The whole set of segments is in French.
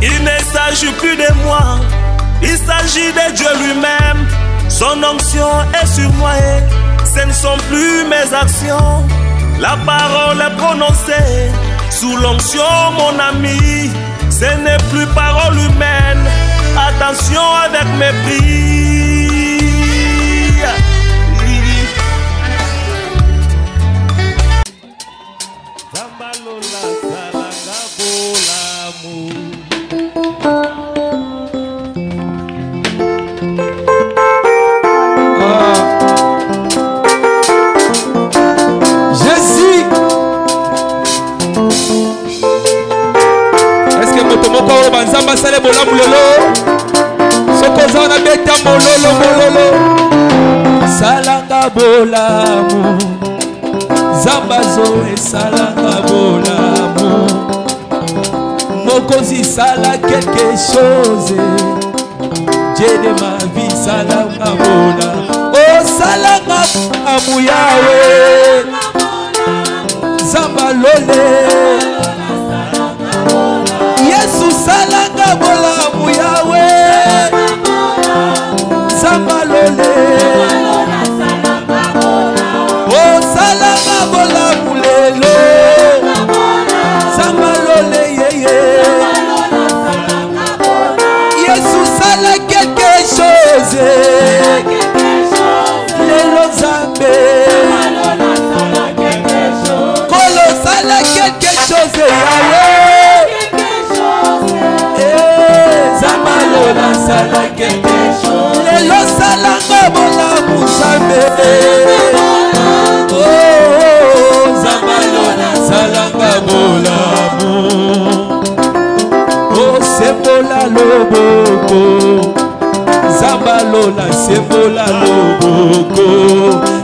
Il ne s'agit plus de moi, il s'agit de Dieu lui-même. Son onction est sur moi et ce ne sont plus mes actions. La parole est prononcée sous l'onction, mon ami. Ce n'est plus parole humaine. Attention avec mépris. Banzamba sale bola mulolo Sokoza na beta mololo mololo Salanga bolamu Zamba zoe salanga bolamu Mokozi sala quelque chose Dieu de ma vie salanga bola Oh salanga amu yawe Zamba lole Yesu salanga bolamu yawe Samba lole Oh salanga bolamu lelo Samba lole yeye Yesu sala quelque chose Lelo zambe Kolo sala quelque chose yawe Sala quelque chose Lelo salanga bolamu zambe Oh Zambalona salanga bolamu Oh sembola loboko Zambalona sembola loboko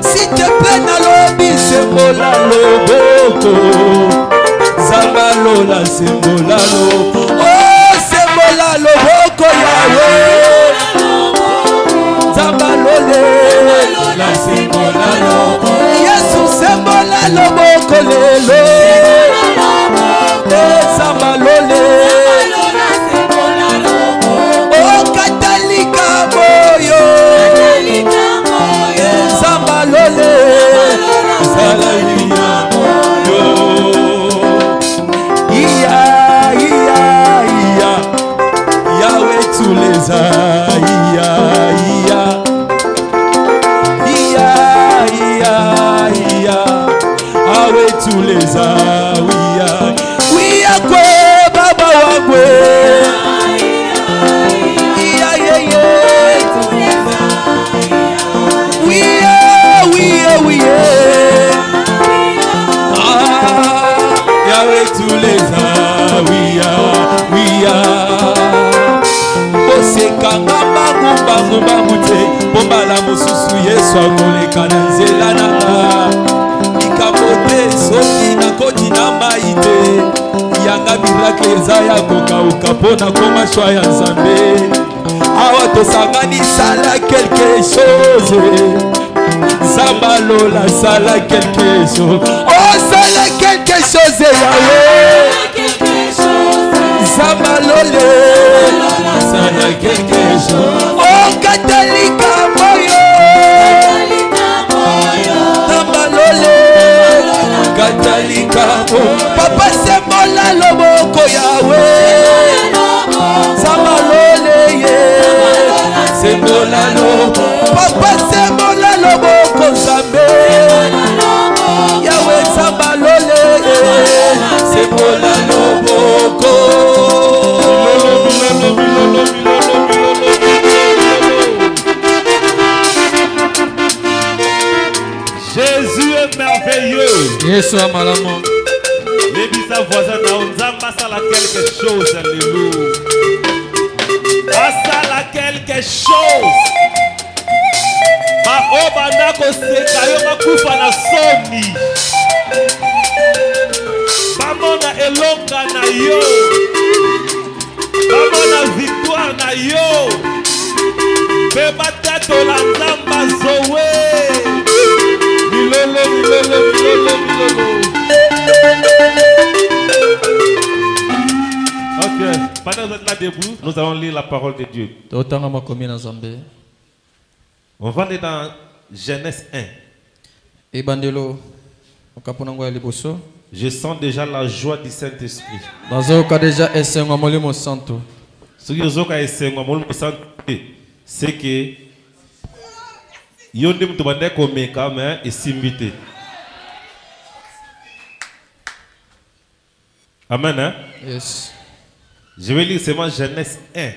S'il te plaît na lobi sembola loboko Zambalona sembola loboko Oh sembola loboko Yahweh Zambalole la sembola loboko Yesu sembola loboko lelo Zambalole Oh katalika moyo Zambalole Zalalia moyo Iya Yahweh tous les Yahweh tous les oui à quoi baba wangwe oui Yahweh tous les Osekanga bangu te Bombala mususu Yesu akoleka na nzela nanga Ikamote soki na koti na maite Yanga miracle eza ya kokauka pona koma shwa ya Nzambe Awa tosangani sala quelque chose Zambalola sala quelque chose Oh sala quelque chose Yahweh Zambalole Sala quelque chose Oh Katalika moyo Zambalole Katalika moyo Papa sembola loboko Yahweh Zambalole Sembola loboko Papa sembola loboko Zambe Yahweh Zambalole Sembola loboko Jésus est merveilleux. Yesu amalamo. Les bisa voisins na Nzamba sala quelque chose, alléluia. Asala quelque chose. Ba obanda ko seka yo makufa na somi. Bamona elonga na yo. Bamona victoire na yo. Beba tato la Nzamba zowe. Ok, pendant que vous êtes là debout, nous allons lire la parole de Dieu. On va aller dans Genèse 1. Je sens déjà la joie du Saint-Esprit. Ce qui c'est que Yondim Tobande Komeka, mais est simbité. Amen. Hein? Yes. Je vais lire seulement Genèse 1.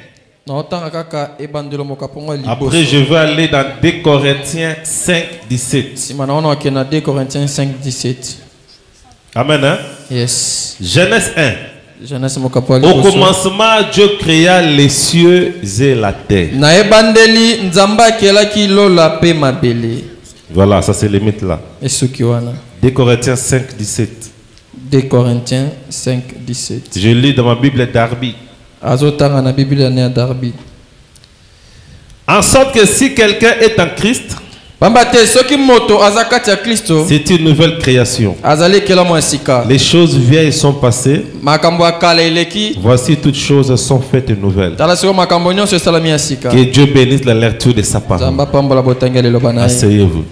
Après, je vais aller dans 2 Corinthiens 5, 17. 2 Corinthiens 5, 17. Amen. Hein? Yes. Genèse 1. Au commencement, Dieu créa les cieux et la terre. Voilà, ça c'est le mythe là. 2 Corinthiens 5, 17. 2 Corinthiens 5, 17. Je lis dans ma Bible Darby. En sorte que si quelqu'un est en Christ, c'est une nouvelle création. Les choses vieilles sont passées. Voici toutes choses sont faites nouvelles. Que Dieu bénisse la lecture de sa parole. Asseyez-vous.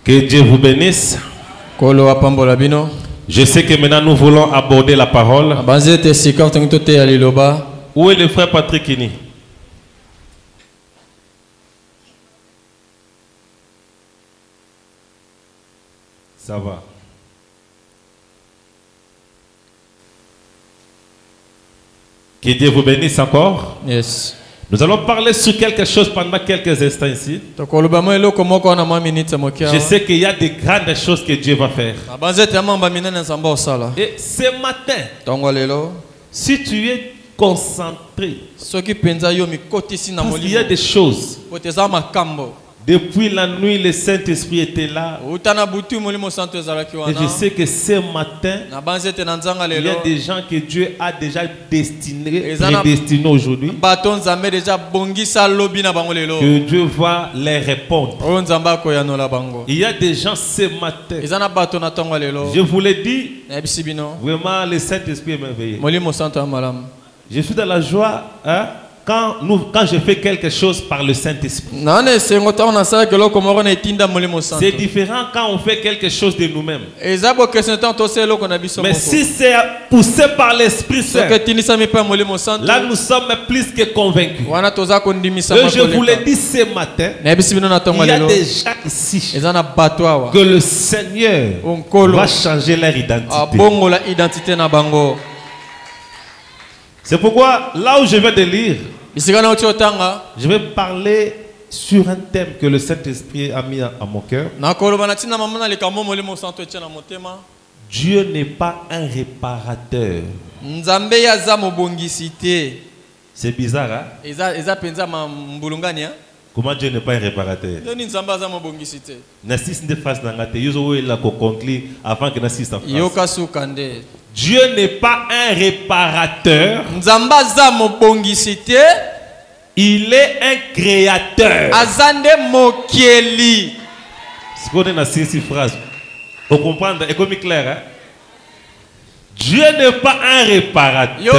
Que Dieu vous bénisse. Je sais que maintenant nous voulons aborder la parole. Où est le frère Patrick Kini? Ça va. Que Dieu vous bénisse encore. Yes. Nous allons parler sur quelque chose pendant quelques instants ici. Je sais qu'il y a de grandes choses que Dieu va faire. Et ce matin, si tu es concentré, parce qu'il y a des choses. Depuis la nuit, le Saint-Esprit était là. Et je sais que ce matin, il y a des gens que Dieu a déjà prédestinés aujourd'hui. Que Dieu va les répondre. Il y a des gens ce matin. Je vous l'ai dit, vraiment le Saint-Esprit est merveilleux. Je suis dans la joie, hein? Quand je fais quelque chose par le Saint-Esprit. C'est différent quand on fait quelque chose de nous-mêmes. Mais si c'est poussé par l'Esprit Saint, là nous sommes plus que convaincus. Et je vous l'ai dit ce matin, il y a des gens ici que le Seigneur va changer leur identité. C'est pourquoi, là où je vais de lire, je vais parler sur un thème que le Saint-Esprit a mis à mon cœur. Dieu n'est pas un réparateur. C'est bizarre, hein? Comment Dieu n'est pas un réparateur? Dieu n'est pas un réparateur. Il est un créateur. Ce qu'on a dans ces phrases, pour comprendre, est comme clair, hein? Dieu n'est pas un réparateur.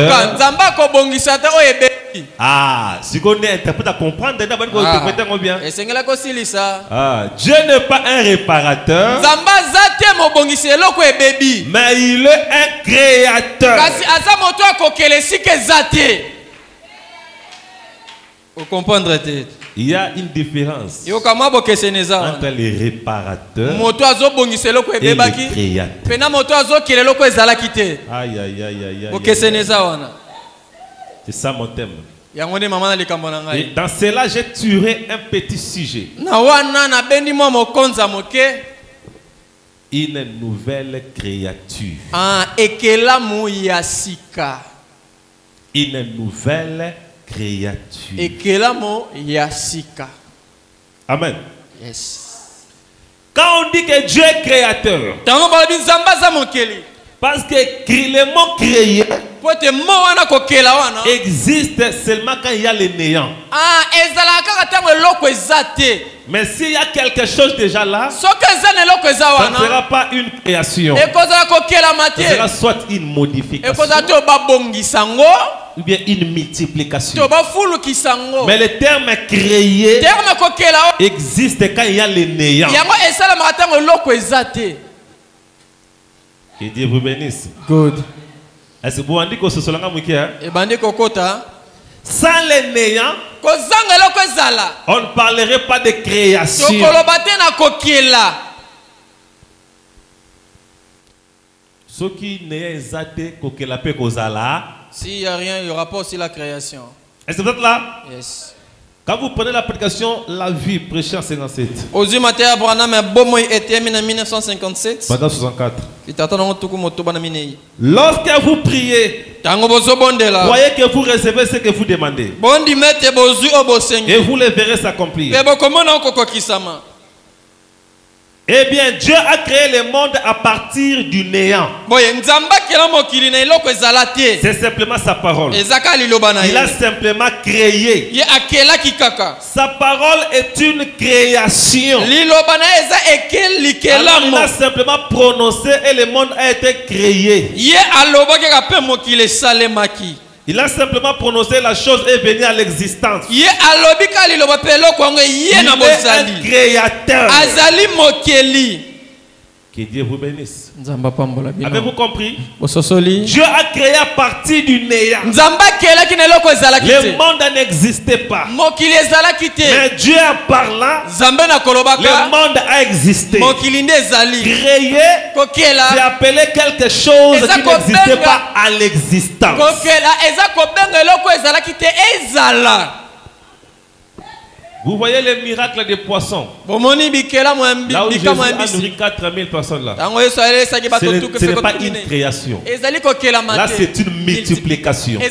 Ah, si on interprète à comprendre, bien. Ah, Dieu n'est pas un réparateur, mais il est un créateur. Vous comprendrez? Il y a une différence entre les réparateurs et les créateurs. Aïe, aïe, aïe, aïe, aïe. C'est ça mon thème. Et dans cela, j'ai tiré un petit sujet. Une nouvelle créature. Une nouvelle créature. Amen. Yes. Quand on dit que Dieu est créateur, parce que le mot créer existe seulement quand il y a le néant. Mais s'il y a quelque chose déjà là, ça ne sera pas une création. Ça sera soit une modification ou bien une multiplication. Mais le terme créé existe quand il y a le néant. Que Dieu vous bénisse. Good. Est-ce que vous avez dit que ce soit sans le néant, on ne parlerait pas de création. Ce qui n'est pas s'il n'y a rien, il n'y aura pas aussi la création. Est-ce que vous êtes là? Yes. Quand vous prenez la prédication La Vie, prêché en 57. Aujourd'hui, Matthieu Branham a beau été en 1957. Pendant 64. Lorsque vous priez, croyez que vous recevez ce que vous demandez. Et vous le verrez s'accomplir. Eh bien, Dieu a créé le monde à partir du néant. C'est simplement sa parole. Il a simplement créé. Sa parole est une création. Alors, il a simplement prononcé et le monde a été créé. Il a simplement prononcé la chose et est venu à l'existence. Il est un créateur. Que Dieu vous bénisse. Avez-vous compris? Dieu a créé à partir du néant. Le monde n'existait pas. Mais Dieu en parlant, le monde a existé. Créé, c'est appeler quelque chose qui n'existait pas à l'existence. Vous voyez les miracles des poissons. Là où Jésus a nourri 4000 personnes là. Ce n'est pas une création. Là c'est une multiplication.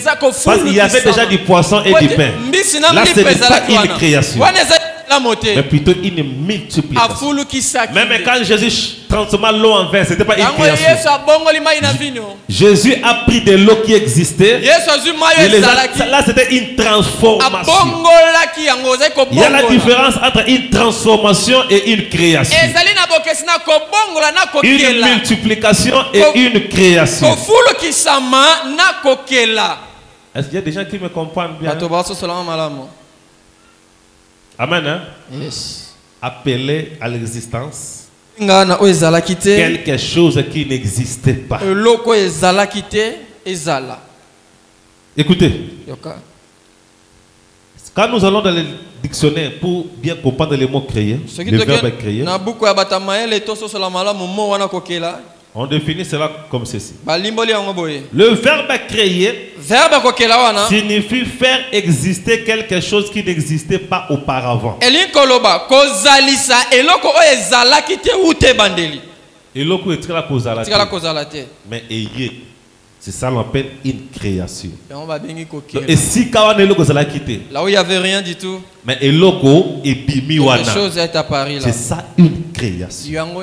Parce qu'il y avait déjà du poisson et du pain. Là ce n'est pas une création, mais plutôt une multiplication. Même quand Jésus transforma l'eau en vin, ce n'était pas une création. Jésus a pris de l'eau qui existait. Là c'était une transformation. Il y a la différence entre une transformation et une création. Une multiplication et une création. Est-ce qu'il y a des gens qui me comprennent bien? Amen. Hein? Yes. Appeler à l'existence quelque chose qui n'existait pas. Écoutez. Quand nous allons dans le dictionnaire pour bien comprendre les mots créés, le verbe créé, on définit cela comme ceci. Le verbe créer signifie faire exister quelque chose qui n'existait pas auparavant. Mais c'est ça qu'on appelle une création. Et si là où il n'y avait rien du tout, mais quelque chose est apparu là. C'est ça une création.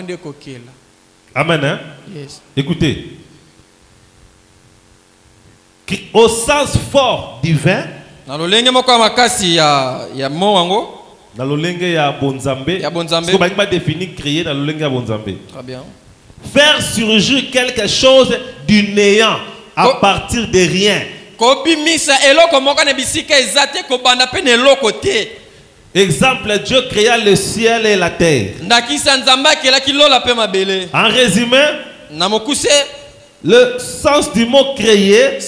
Amen. Hein? Yes. Écoutez, au sens fort divin, dans le lenge ya bonzambe, ce qu'on va définir créer dans le lenge ya bonzambe. Très bien. Faire surgir quelque chose du néant à partir de rien. Exemple, Dieu créa le ciel et la terre. En résumé, le sens du mot créer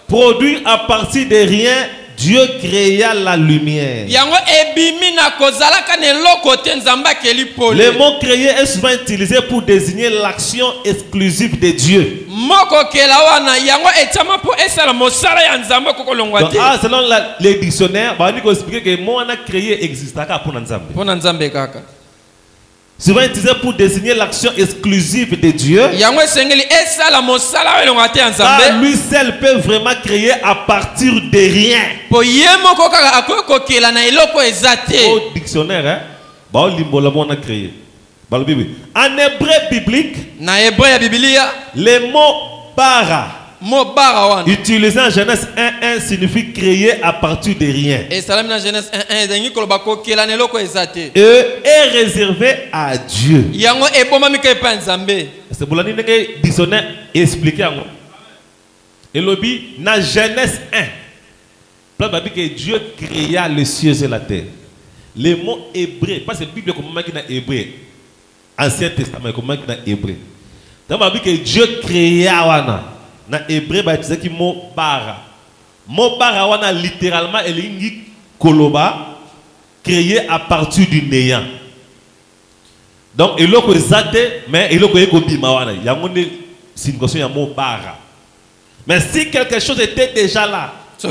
produit à partir de rien. Dieu créa la lumière. Le mot créer est souvent utilisé pour désigner l'action exclusive de Dieu. Donc, selon les dictionnaires, on va expliquer que le mot créé existe pour Nzambe. Souvent utilisé pour désigner l'action exclusive de Dieu. Car lui seul peut vraiment créer à partir de rien. Au dictionnaire, hein? On a créé. En hébreu biblique, le mot bara Utilisé en Genèse 1:1 signifie créer à partir de rien. Et Est réservé à Dieu. C'est pour l'année que dictionnaire expliqué. Et lobby dans Genèse 1. Que Dieu créa les cieux et la terre. Les mots hébreux, parce que la Bible comment qui est hébreu. Ancien Testament comment qui est hébreu. Donc que Dieu créa wana. Dans hébreu ba disait qui mot bara. Mot bara wana littéralement elingi koloba créé à partir du néant. Donc il a zate mais il a bima wana. Il y a une signification ya mot bara. Mais si quelque chose était déjà là, ce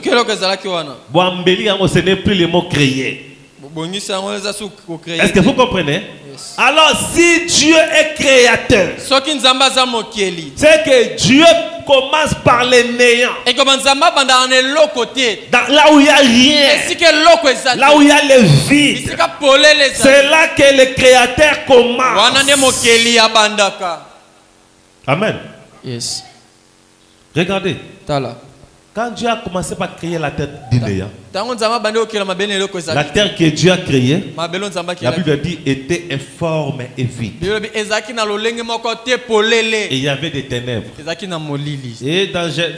n'est plus le mot créé. Est-ce que vous comprenez? Yes. Alors si Dieu est créateur, c'est que Dieu commence par le néant. Là où il n'y a rien, là où il y a le vide, c'est là que le créateur commence. Amen. Yes. Regardez. Quand Dieu a commencé par créer la terre du néant, la terre que Dieu a créée, la Bible dit était informe et vide. Et il y avait des ténèbres. Et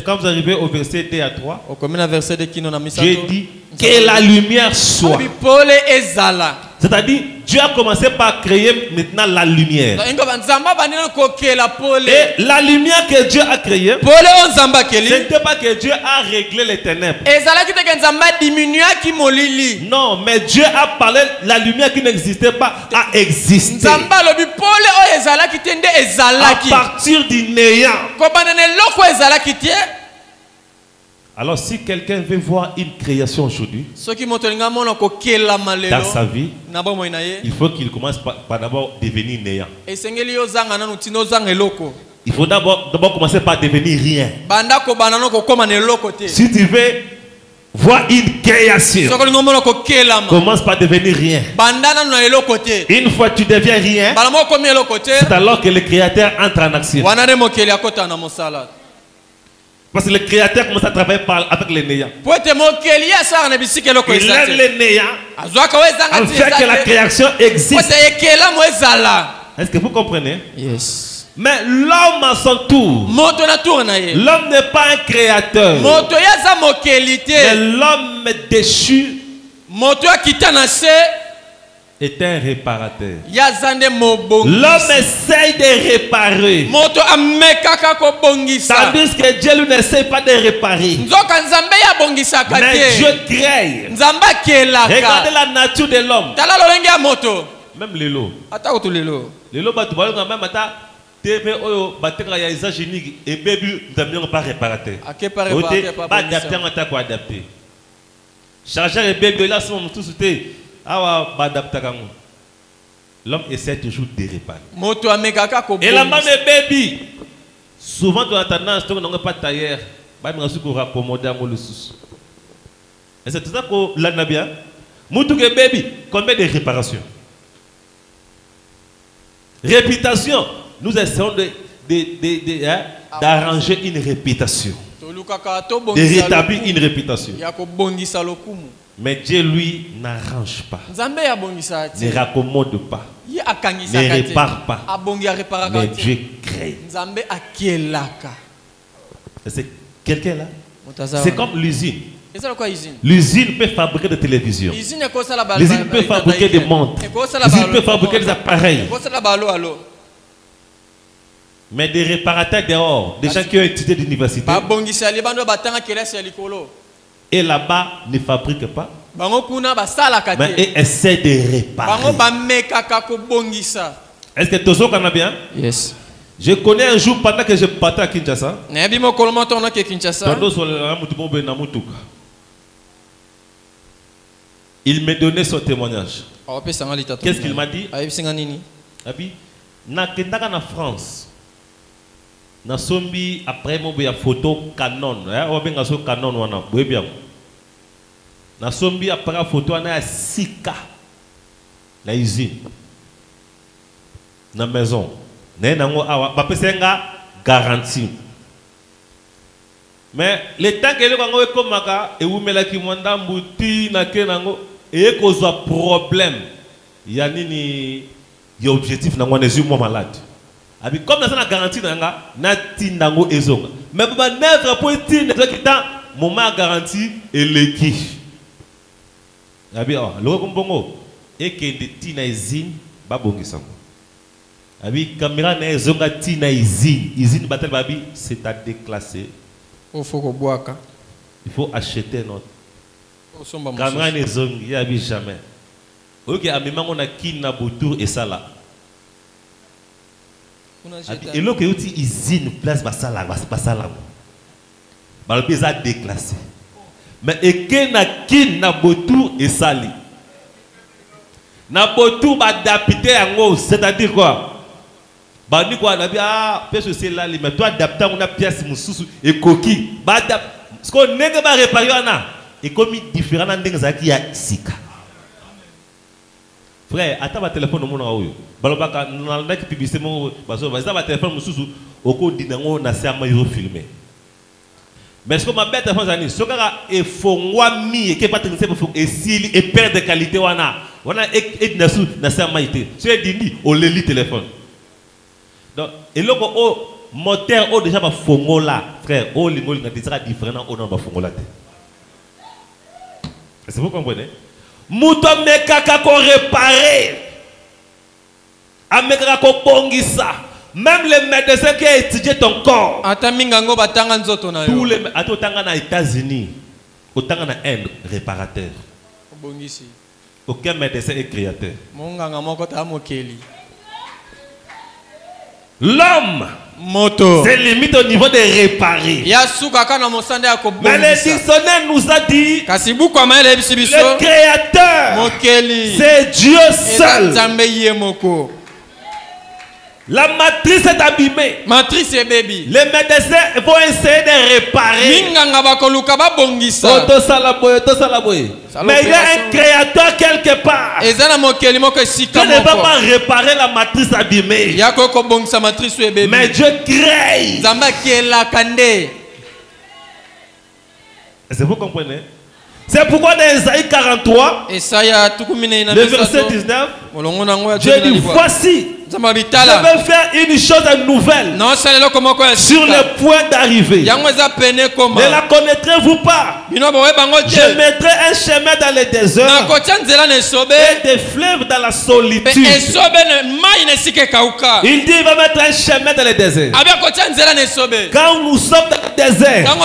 quand vous arrivez au verset 2 à 3, Dieu dit que la lumière soit. C'est-à-dire, Dieu a commencé par créer maintenant la lumière. Et la lumière que Dieu a créée, ce n'était pas que Dieu a réglé les ténèbres. Non, mais Dieu a parlé, la lumière qui n'existait pas a existé. À partir du néant. Alors si quelqu'un veut voir une création aujourd'hui dans sa vie, il faut qu'il commence par d'abord devenir néant. Il faut d'abord commencer par devenir rien. Si tu veux voir une création, commence par devenir rien. Une fois que tu deviens rien, c'est alors que le créateur entre en action. Parce que le créateur commence à travailler avec les néants. Il lève les néants afin que la création existe. Est-ce que vous comprenez? Yes. Mais l'homme à son tour, l'homme n'est pas un créateur. Mais l'homme déchu est un réparateur. L'homme essaye de réparer. Tandis que Dieu lui n'essaie pas de réparer. Mais Dieu crée. Regardez la nature de l'homme. Même l'élo. L'élo, TV oyo bateka ya exagénique et bébé n'amène pas réparateur. Pas adapté en tant qu'adapté. Chargeur et bébé là sont tous sautés. Awa ba adapté kango. L'homme essaie toujours de réparer. Et la maman et bébé souvent tu as tendance tu n'as pas tailleur. Ba mi ngasuko raccommoder à le sous. Et c'est tout ça que la nabia. Mutu que bébé combien de réparations? Réputation. Nous essayons d'arranger une réputation. De rétablir une réputation. Mais Dieu, lui, n'arrange pas. Ne raccommode pas. Ne répare pas. Mais Dieu crée. C'est quelqu'un là. C'est comme l'usine. L'usine peut fabriquer des télévisions. L'usine peut fabriquer des montres. L'usine peut fabriquer des appareils. Mais des réparateurs dehors, des gens qui ont étudié d'université, et là-bas ne fabriquent pas, mais ils essaient de réparer. Est-ce que tout ça va bien? Yes. Je connais un jour pendant que je partais à Kinshasa, il me donnait son témoignage. Qu'est-ce qu'il m'a dit? En France, na sombi après mo ya photo Canon o benga so Canon wana boye bien na sombi après photo na sika la usine na maison na nango awa ba pesenga garantie Mais le temps que les comme maka et vous mettez qui mwanda mbuti na kenango et cause un problème. Il y a ni objectif na ngwane zu moi malade. Abi comme dans la garantie nanga na tindango ezonga. Mais pour neuf pour tin qui temps moment garantie et l'équipe. Abi ah le kombongo et que de tina izine babongi sango. Abi caméra na ezonga tina izine batel babi c'est à déclasser. Il faut acheter notre caméra na ezongi ya bi jamais. OK amema on a kin na botour et ça là. Et là que uti izine place basala basala. Balbeza déclassé. Mais et que na kin na botour et sali. Na botour ba adapter yango, c'est-à-dire quoi? Ba ni quoi na bi ah pièce c'est là mais toi adapter on a pièce mususu et coquille. Ba adapter ce qu'on nèg ba réparer na et comme différent na ndenge zaki ya sika. Frère, attends ma téléphone au monde oyo. Balobaka na ki publicité mo baso ba ba téléphone mususu oko dinango na sama yo filmer. Mais ce que ma bête téléphone zani sokaka e fongwa mi et que pas technicien pour et s'il et perte de qualité wana et nasu na sama ité. C'est dindi au leli téléphone. Donc et loko o moteur o déjà ba fongola frère o limol na déjà différent o non ba fongola té. Est-ce que vous comprenez? Mouto mekaka ko réparer. Amekaka ko bongisa. Même les médecins qui ont étudié ton corps. Tous les médecins aux États-Unis, autant en Inde, réparateur. Aucun médecin est créateur. L'homme, c'est limite au niveau de réparer. Mais le dictionnaire nous a dit le créateur, c'est Dieu seul. La matrice est abîmée. Matrice est baby. Les médecins vont essayer de réparer. Mais il y a un créateur quelque part. Dieu ne va pas réparer la matrice abîmée. Mais Dieu crée. Est-ce que vous comprenez? C'est pourquoi dans Isaïe 43, le verset 19, Dieu dit voici. Je vais faire une chose nouvelle sur le point d'arriver. Ne la connaîtrez-vous pas? Je mettrai un chemin dans le désert et des fleuves dans la solitude. Il dit il va mettre un chemin dans le désert. Quand nous sommes dans le désert,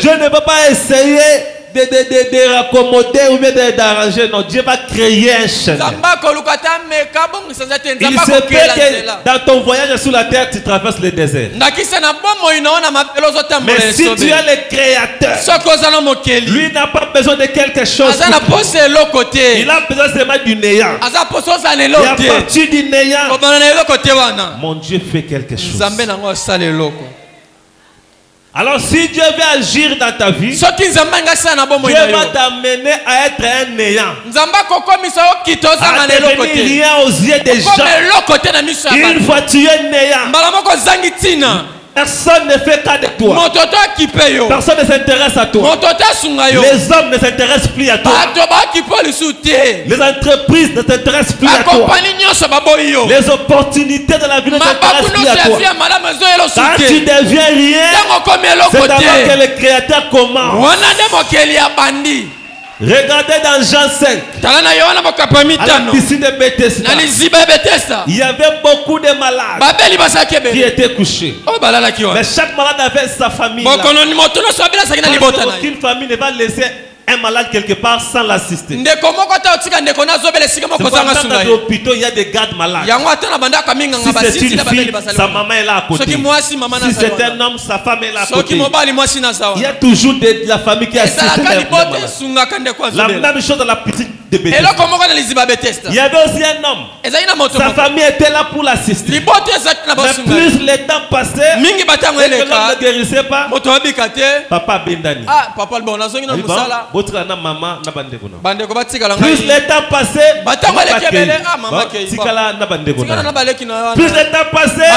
Dieu ne peut pas essayer de raccommoder ou bien d'arranger. Non, Dieu va créer un chemin. Il se peut que dans ton voyage sur la terre, tu traverses le désert. Mais si tu es le créateur, lui n'a pas besoin de quelque chose. Il a besoin seulement du néant. Et à partir du néant, mon Dieu fait quelque chose. Alors si Dieu veut agir dans ta vie, Dieu va t'amener à être un néant, à devenir rien aux yeux des gens. Une fois tu es néant, personne ne fait cas de toi. Personne ne s'intéresse à toi. Les hommes ne s'intéressent plus à toi. Les entreprises ne s'intéressent plus à toi. Les opportunités de la vie ne s'intéressent plus à toi. Quand tu deviens rien, c'est d'abord que le Créateur commence. Regardez dans Jean 5, à la piscine de Bethesda, il y avait beaucoup de malades qui étaient couchés. Mais chaque malade avait sa famille. Aucune famille ne va laisser un malade quelque part sans l'assister. C'est pourquoi dans l'hôpital il y a des gardes malades. Si c'est une fille, sa maman est là à côté. Si c'est un homme, sa femme est là à côté. Il y a toujours de la famille qui assiste les malades. La même chose dans la petite de Bethesda. Il y avait aussi un homme. Sa famille était là pour l'assister. Mais plus le temps passait, et que l'homme ne guérissait pas, papa Bendani. Plus le temps passait, plus le temps passait,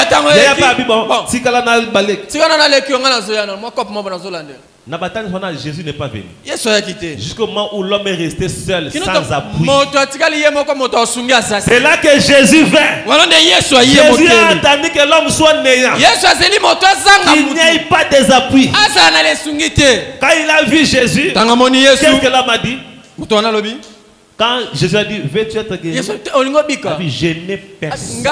Jésus n'est pas venu. Jusqu'au moment où l'homme est resté seul, sans appui. C'est là que Jésus vint. Jésus a entendu que l'homme soit néant. Il n'y ait pas des appuis. Quand il a vu Jésus, qu'est-ce que l'homme a dit? Quand Jésus a dit, veux-tu être guéri? Il a dit, je n'ai personne.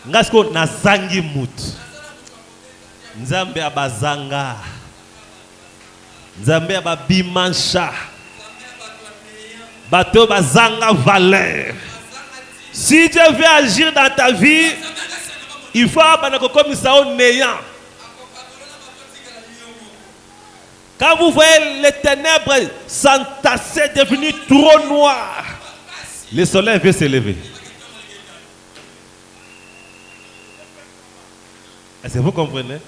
Ngasko nazangi mutu Nzambe abazanga Nzambe ababimansha Bato bazanga valeur. Si Dieu veut agir dans ta vie, il faut abanako comme ça au néant. Quand vous voyez les ténèbres s'entasser, devenir trop noir, le soleil veut se lever. Est-ce que vous comprenez?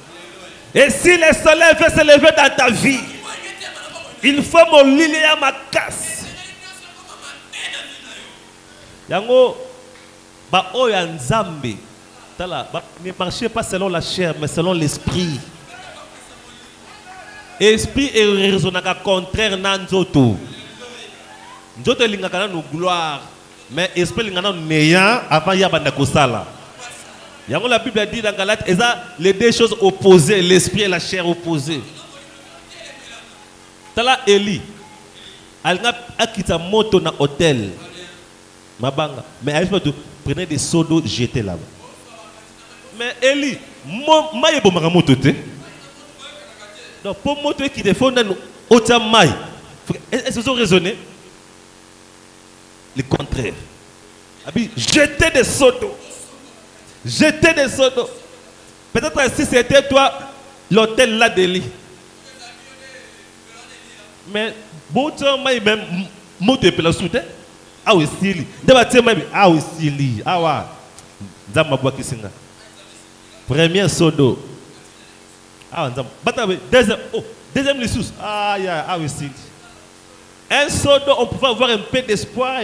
Et si le soleil veut se lever dans ta vie, il faut mon lilia à ma casse. Yango, ba oya nzambe. Ne marchez pas selon la chair, mais selon l'esprit. Esprit est raisonnable contraire nanzoto. Nzoto lingakana no gloire, mais esprit lingana néant avant yabanda kosala. La Bible dit dans Galates, les deux choses opposées, l'esprit et la chair opposées. Tala Eli, elle a quitté sa moto dans l'hôtel. Mais elle prenait des seaux d'eau jetés là-bas. Mais Eli, moi je suis moto. Donc pour moto qui défend dans l'hôtel maï, est-ce que vous avez raisonné? Le contraire. Jeter des seaux d'eau. Jeter des seaux d'eau. Peut-être si c'était toi, l'hôtel là d'Eli. Mais bon, tu as même monté pour la soute. Ah oui, Sili. Ah oui, Sili. Ah ouais. Zamba Kisinga. Premier seau d'eau. Ah, deuxième. Oh, deuxième lissous. Ah, ah oui, Sili. Un seau d'eau, on pouvait avoir un peu d'espoir.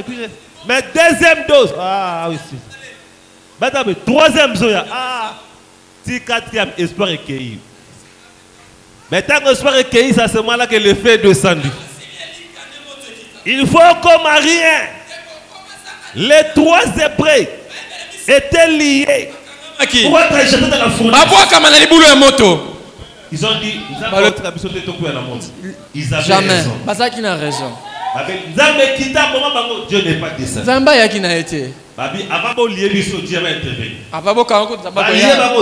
Mais deuxième dose. Ah oui, Sili. Troisième zoya, si quatrième espoir est cueilli. Mais tant que l'espoir est cueilli, c'est à ce moment-là que le feu est descendu. Il faut comme à rien. Les trois hébreux étaient liés pour être jetés dans la fournaise. Ils ont dit, ils avaient jamais raison. Basaki n'a raison. Dieu n'est pas descendu. Zamba yaki n'a été. Avant de lier Dieu va intervenir.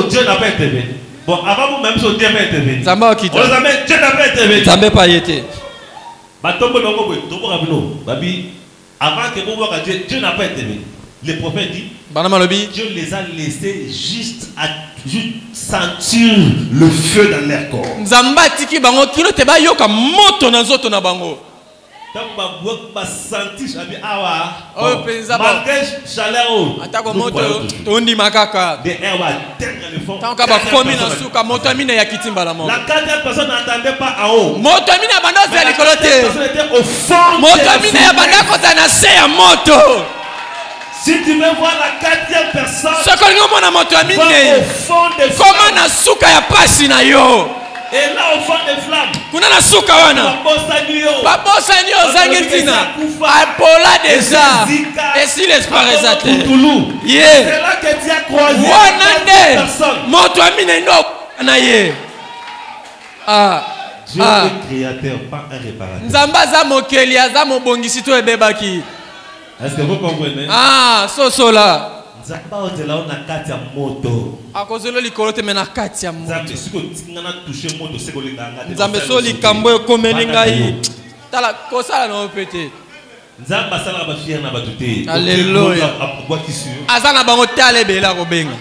Dieu n'a pas intervenu. Bon, avant même Dieu va intervenir. Zamba qui Dieu n'a pas intervenu. Zamba pas été. Avant que vous voyez Dieu n'a pas intervenu. Le prophète dit, Dieu les a laissés juste sentir le feu dans leur corps. Zamba tiki bango kino te ba yoka moto na zoto na bango. Malgré chaleur, atako moto tondi makaka. Tanka ba komi na suka moto amina ya kitimba la moto. La quatrième personne n'entendait pas en haut. Moto amina banda za likolote. Personne était au fond. Moto amina ya banda ko za na se ya moto. Si tu veux voir la quatrième personne, va au fond des flammes. Comment na suka ya pasi na yo. Et là au fond des flammes, kuna na suka wana babosa nyo zangitina apola déjà et si l'espoir est até c'est là que tu as croisé wanande moto amina ndo na ye Dieu est créateur, pas un réparateur. Nzamba za mokeli za mobongisi to ebebaki. Est-ce que vous comprenez? So là. Nzamba otela ona kati ya moto. Akozelo likolote mena kati ya moto. Nzambe siko tingana toucher moto seko linganga. Nzambe so likambo ekomeli ngai. Tala kosala no pete. Nzamba sala ba fier na batute. Alléluia. Azana bango tale bela ko benga.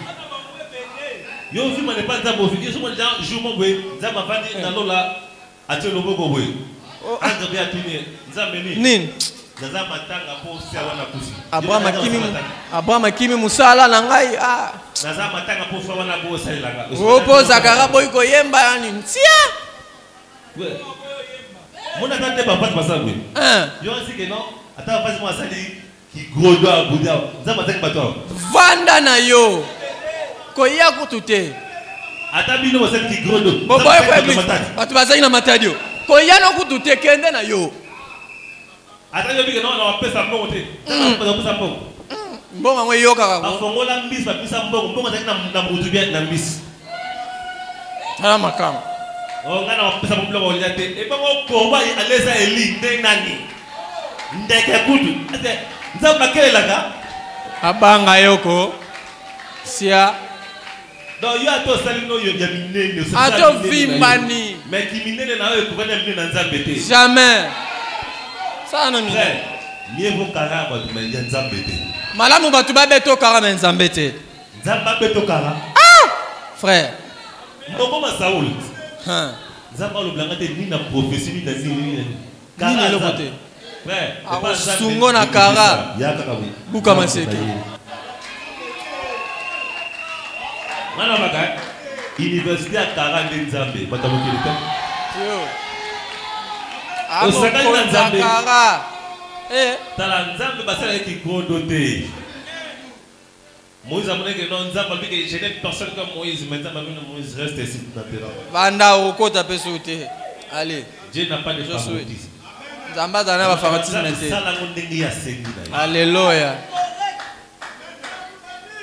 Yo vima ne pas nzambo vi. Yo so mo jour mo boye nzamba vandi na lola Atu lobo koboy. Anga bia tuni. Nzameni. Nin. Naza matanga po sia wana kusi. Abraham akimi musala na ngai ah. Naza matanga po fa wana bo salanga. Opo zakara boy ko yemba yani. Tia. Mona tante papa pasa gwe. Yo sike non. Ata papa mo sali ki godo abuda. Nza matanga bato. Vanda na yo. Ko ya kutute. Ata bino mo sali ki godo. Bobo ko batu bazali na matadio. Ko ya no kutute kende na yo. Ata yo bige non na pesa mbongo te. Na pesa mbongo. Mbongo ngwe yo kaka. Afongola mbisi ba pesa mbongo. Mbongo zaki na mutu bien na mbisi. Tala makam. Oh ngana wa pesa mbongo wa lite. E ba mo komba aleza eli ndenani. Ndeke kudu. Ate nzamba kela ka. Abanga yoko. Sia. Donc yo ato sali no yo minene. Ato vimbani. Mais ki minene na yo ko na minene na nzambe te. Jamais. Ça non frère, mieux vaut kara ba tu menja nzambe te. Malamu batu ba beto kara men nzambe te. Nzamba beto kara. Ah! Frère. Mbongo ma Saoul. Nzamba lo blanga te ni na prophétie ni na ni. Kara lo côté. Frère, pas sungo na kara. Ya kaka wi. Buka maseki. Mana baka université à kara de nzambe bata mokilita. Yo. Osaka na nzambe. Tala nzambe basala ki godo te. Moïse a montré que non nzambe que je n'ai personne comme Moïse, maintenant Moïse reste ici dans la terre. Banda okota pesute. Allez. Dieu n'a pas de favoritisme. Nzamba dana ba favoritisme te. Alléluia.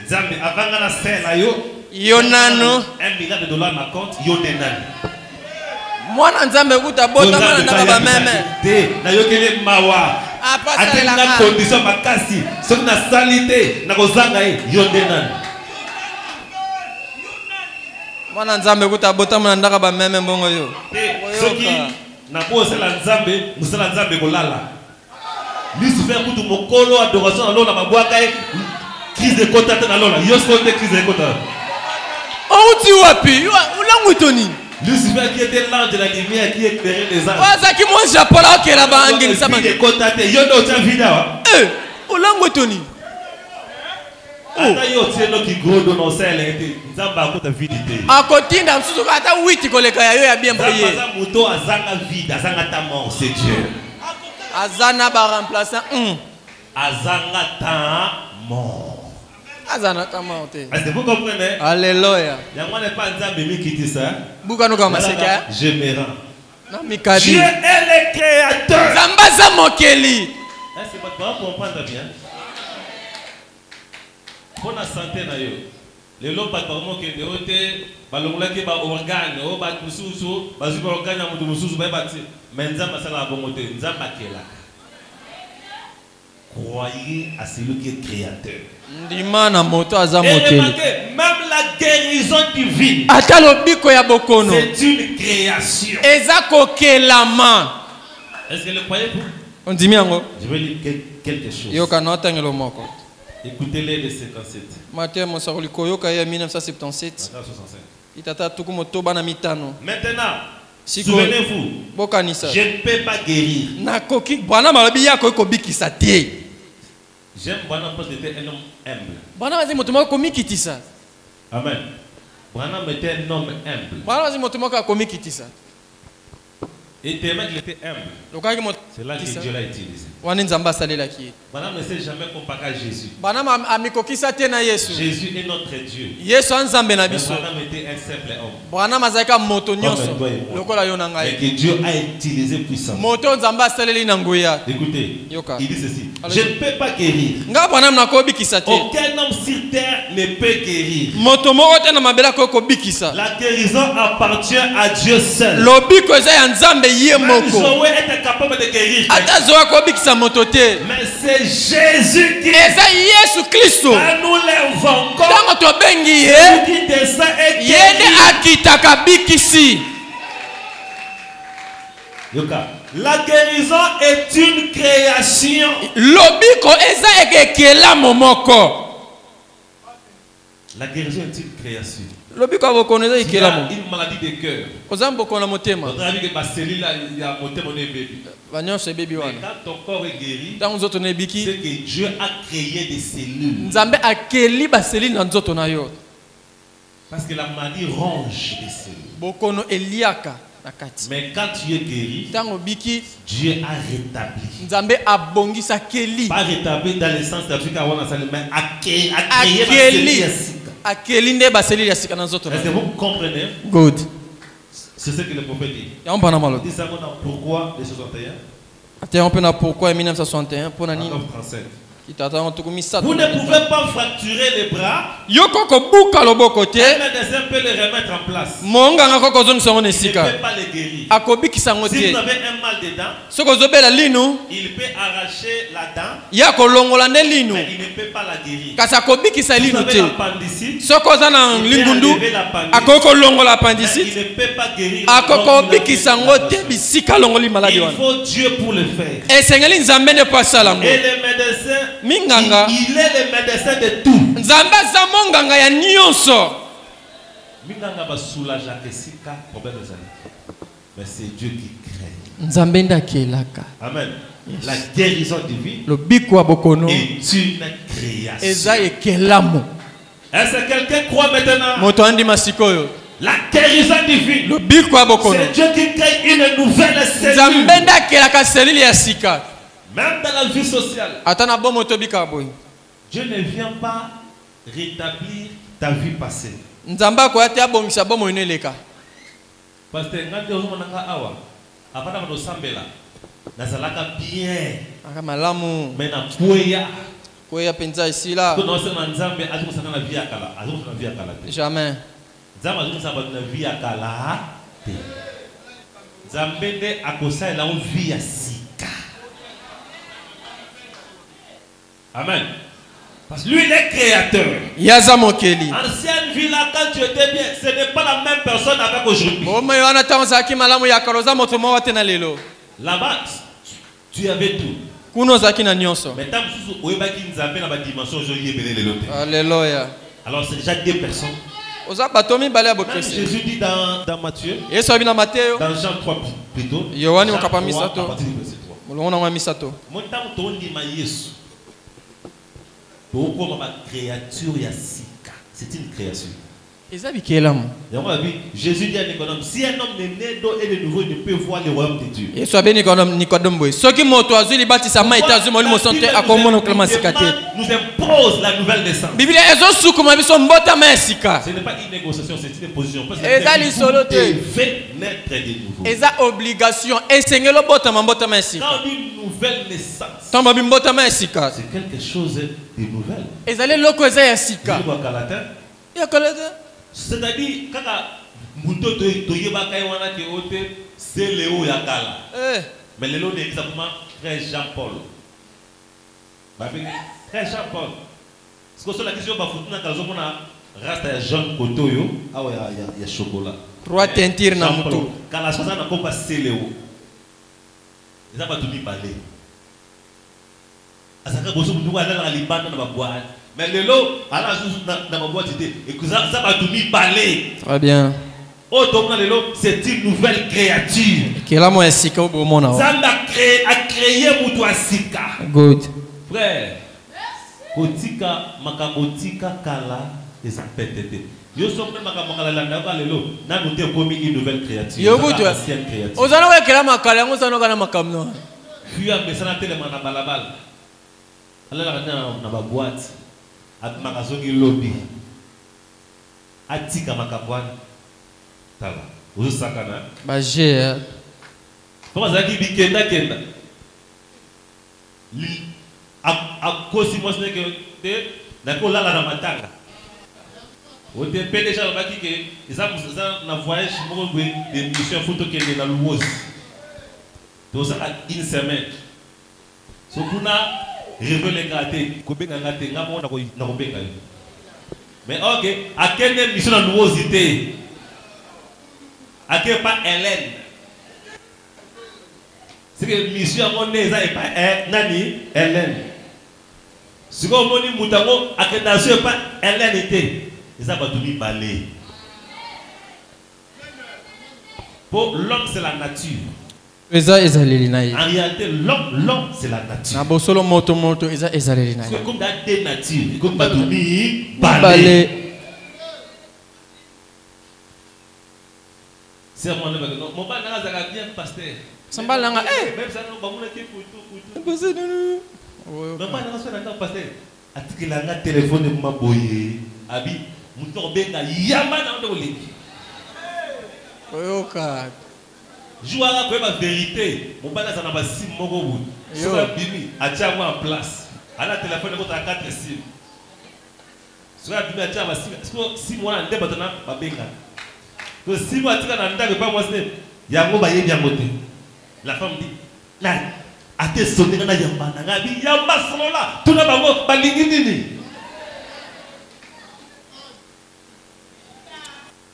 Nzambe avanga na sela yo. Yo nano. $1 million na compte yo denani. Mwana nzambe kuta bota mwana ndaka ba meme te na yokele mawa atenda na condition makasi soki na salite na kozanga yo ndenani mwana nzambe kuta bota mwana ndaka ba meme mbongo yo soki na bosela nzambe musala nzambe kolala lisi faire kutu mokolo adoration alona mabwaka crise de contact na lona yo soki crise de contact outi wapi ulangu toni Lucifer qui était l'ange de la lumière qui éclairait les anges. Wazaki mon japola qui la bangue ça m'a. Yo no tient vida. Ulango toni. Ata yo tieno ki godo no sele ete. Nzamba akota vidite. Akotinda msusu ata 8 koleka ya yo ya bien prier. Nzamba muto azanga vide, azanga ta mort, c'est Dieu. Azana ba remplaçant. Azanga ta mort. Azana ta mort. Est-ce que vous comprenez? Alléluia. Yango n'est pas nzambe mi kiti ça. Buka no kama seka. Je me rends. Na mikadi. Dieu est le créateur. Zamba za mokeli. Est-ce que vous comprenez bien? Pour la santé na yo. Les lots pas vraiment que de côté balongola ke ba organe o ba mususu ba zuba organe ya mutu mususu ba bati mais nzamba sala bongote nzamba kela. Croyez à celui qui est créateur. Ndimana moto aza Et mokeli. même la guérison divine. Atalo biko ya bokono. C'est une création. Eza kokelama. Est-ce que le croyez-vous? On dit miango. Je vais lire quelque chose. Yoka no tangelo moko. Écoutez-les de 57. Matthieu mosakoli koyoka ya 1977. 65. Itata tuku motoba na mitano. Maintenant, souvenez-vous, bokanisa. je ne peux pas guérir. Na koki bwana malobi yako ko bikisa te. J'aime Branham parce qu'il était un homme humble. Bwana wazi moto moko komikitisa. Amen. Branham était un homme humble. Bwana wazi moto moko komikitisa. Et tellement qu'il était humble. Lokaki moto. C'est là que Dieu l'a utilisé. Wani nzamba salela ki. Branham ne s'est jamais comparé à Jésus. Branham amikokisa te na Yesu. Jésus est notre Dieu. Yesu anzambe na Mais biso. Branham était un simple homme. Branham azaka moto nyonso. Lokola yo na Mais ngai. que Dieu a utilisé puissamment. Moto nzamba saleli na nguya. Écoutez, Yoka. il dit ceci. Je ne peux pas guérir. Nga Branham na ko bikisa te. Aucun homme sur terre ne peut guérir. Moto moko te na mabela ko bikisa. La guérison appartient à Dieu seul. Lobiko eza ya nzambe ye moko. Joël était capable de guérir. Ata zoa ko bikisa moto te. Mais c'est Jésus qui Eza Yesu Kristo. nous l'invoquons. Tango to bengi ye. Qui descend et Yede guérit. akitaka bikisi. Yoka. La guérison est une création. Lobiko eza ekekela momoko. La guérison est une création. lobi ko bokono eza ikela une maladie de cœur. ozambo kono motema. On a vu que ma cellule là il y a motema on est bébé. Banyo baby wana. Quand ton corps est guéri, c'est que Dieu a créé des cellules. Nzambe akeli ba cellule na nzoto na yo. Parce que la maladie ronge les cellules. Bokono eliaka nakati. Mais quand tu es guéri, Dieu a rétabli. Nzambe abongisa keli. Pas rétabli dans le sens d'Afrique avant la salle, mais akeli. Akeli nde ba cellule ya sika na nzoto. Est-ce que vous comprenez? Good. C'est ce que le prophète dit. Dit ça pourquoi les 61? Pourquoi 1961 pour nani? 37. Vous ne pouvez pas fracturer les bras. Yoko buka lobo côté. Un médecin peut les remettre en place. Monga ngako kozon songo Il ne nesika. peut pas les guérir. Akobiki sango Si tie. vous avez un mal dedans, Soko zobela linu. il peut arracher la dent. Ya kolongola ne linu. Mais il ne peut pas la guérir. Kasa kobiki sa Si vous linu avez tie. l'appendicite, Soko zana lingundu. Akoko longola appendicite. il ne peut pas guérir. Akoko biki sango te bisika longoli maladi wana. Il faut Dieu pour le faire. Et sengeli nzambe ne pas salango. Et les médecins, Minganga. il est le médecin de tout. Nzamba za monganga ya nyonso. Minganga ba soulager kesika problème ezali. Mais c'est Dieu qui crée. Nzambe ndakelaka. Amen. La guérison divine Le bikwa bokono est une création. eza ekelamo. Est-ce que quelqu'un croit maintenant? Moto andi masikoyo. La guérison divine. Le bikwa bokono. C'est Dieu qui crée une nouvelle cellule. Nzambe ndakelaka selile ya sika. Même dans la vie sociale. Atana bo moto bika boy. Dieu ne vient pas rétablir ta vie passée. Nzamba ko ate abongisa bo mo ineleka. Parce que ngande ozomonanga awa. Apana ko sambela. Nazalaka bien. Aka malamu. Mais na kuya. Kuya penza isila. Ko no sema nzambe azomusaka na vie akala. Azomusaka na vie akala. Jamais. Nzambe azomusaka na vie akala. Nzambe nde akosa la vie ya sika. Amen. Parce que lui, il est créateur. Yaza mokeli. Ancienne vie là, quand tu étais bien, ce n'est pas la même personne avec aujourd'hui. Là-bas, tu avais tout. Maintenant, Alléluia. alors c'est déjà deux personnes. Même Jésus dit dans Matthieu, dans Jean 3 plutôt, Jean 3, à partir du verset 3. C'est une créature. Jésus dit à Nicodème, si un homme est né d'eau et de nouveau, il ne peut voir le royaume de Dieu. Nous impose la nouvelle naissance. Ce n'est pas une négociation, c'est une position. Parce que vous devez naître de nouveau. Quand on dit une nouvelle naissance, c'est quelque chose de nouvelle. C'est-à-dire, quand c'est Léo Yakala. Mais Léo est exactement frère Jean-Paul. Frère Jean-Paul. Parce que la question, rasta ya jaune kotoyo, awa ya chocolat. Trois teintures na mutu. Quand la chose n'a pas c'est Léo. Ils ont pas tout mis balé. Asaka boso mutu ala na libanda na boîte. Mais le lot, à la dans ma boîte, et que ça va tout mis balai. Très bien. Oh, donc le lot, c'est une nouvelle créature. Quel moi sika au monde. Ça a créé Moutoua Sika. Good. Frère, Kotika, Makamotika, Kala, et ça pète. Yo sommes Makamala Landa, le lot, n'a noté comme une nouvelle créature. Yo, good. Aux anneaux avec la Makala, on s'en a Makamno. Puis, mais ça n'a tellement à balabal. Alors, on a ma boîte. At makazogi lobby atika makabwana tala uzo sakana ba j'ai comment ça dit bikenda kenda li a kosi mo sene que na ko lala na matanga o te pe déjà ba ki que ça na voyage mo ko de mission photo kende na luosi to ça une semaine so kuna révéler gâté kobenga gâté ngamo na kobenga mais ok à quelle mission de nouveauté à quel pas Hélène c'est que mission mon neza et pas nani Hélène si comme on dit mutango à quelle nation pas Hélène était ils a pas tout mis balé Pour l'homme, c'est la nature. En réalité, l'homme, c'est la nature. C'est comme dans des natures. Comme dans des balais. C'est mon père n'a bien pasteur. Samba langa même ça nous bamuna ke pour passer non non pas ça na pasteur atikilanga téléphone m'a boyé abi muto benga yamba na ndo leki oyoka jouara ko ba vérité mon père ça na ba sim moko bu so la bimi atia moi en place ala téléphone ko ta 4 sim so la bimi atia ba sim si moi na ndeba tona ba benga que si moi atika na ndaba pas moi c'est yango ba yebi yango te. La femme dit, là, à tes sonner dans yamba, n'agabi yamba solola, tout le monde balingi.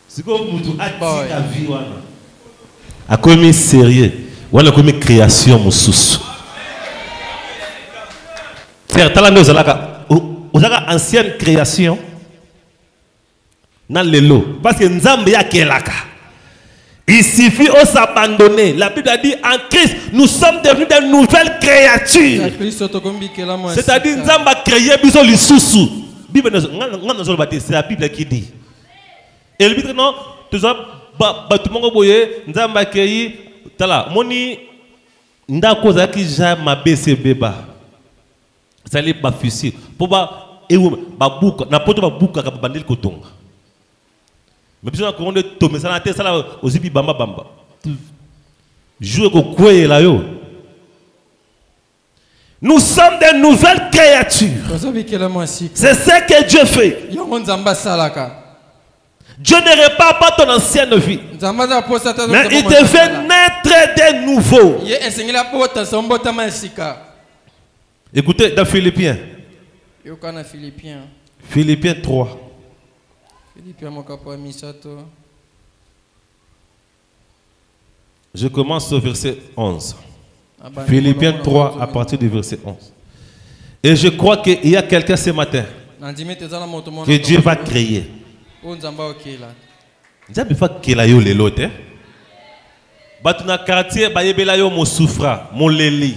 C'est comme nous a dit la vie wana. A commis sérieux, wana commis création mon sous. Frère, talando zalaka, ozaka ancienne création. Dans le lot, parce que nzambe ya kelaka. Il suffit de s'abandonner. La Bible a dit en Christ, nous sommes devenus de nouvelles créatures. C'est-à-dire, nous avons créé les sous-sous. C'est la Bible qui dit. Et le Bible non, tout le monde nous avons créé. Moni, nda koza ki ja mabese beba. Sali ba fusil. Pour ba bouka, na poto ba bouka ka bandel kotonga. Mais besoin qu'on ait tomé ça la tête ça là aux ibi bamba bamba. Jouer au quoi là yo. Nous sommes des nouvelles créatures. C'est ce que Dieu fait. Dieu ne répare pas ton ancienne vie. Mais il te fait naître de nouveau. Écoutez dans Philippiens. Philippiens 3. Je commence au verset 11. Philippiens 3 à partir du verset 11. Et je crois qu'il y a quelqu'un ce matin que Dieu va créer. Nzambe fa kela yo lelo te. Batu na quartier ba yebela yo mo souffra, mo leli.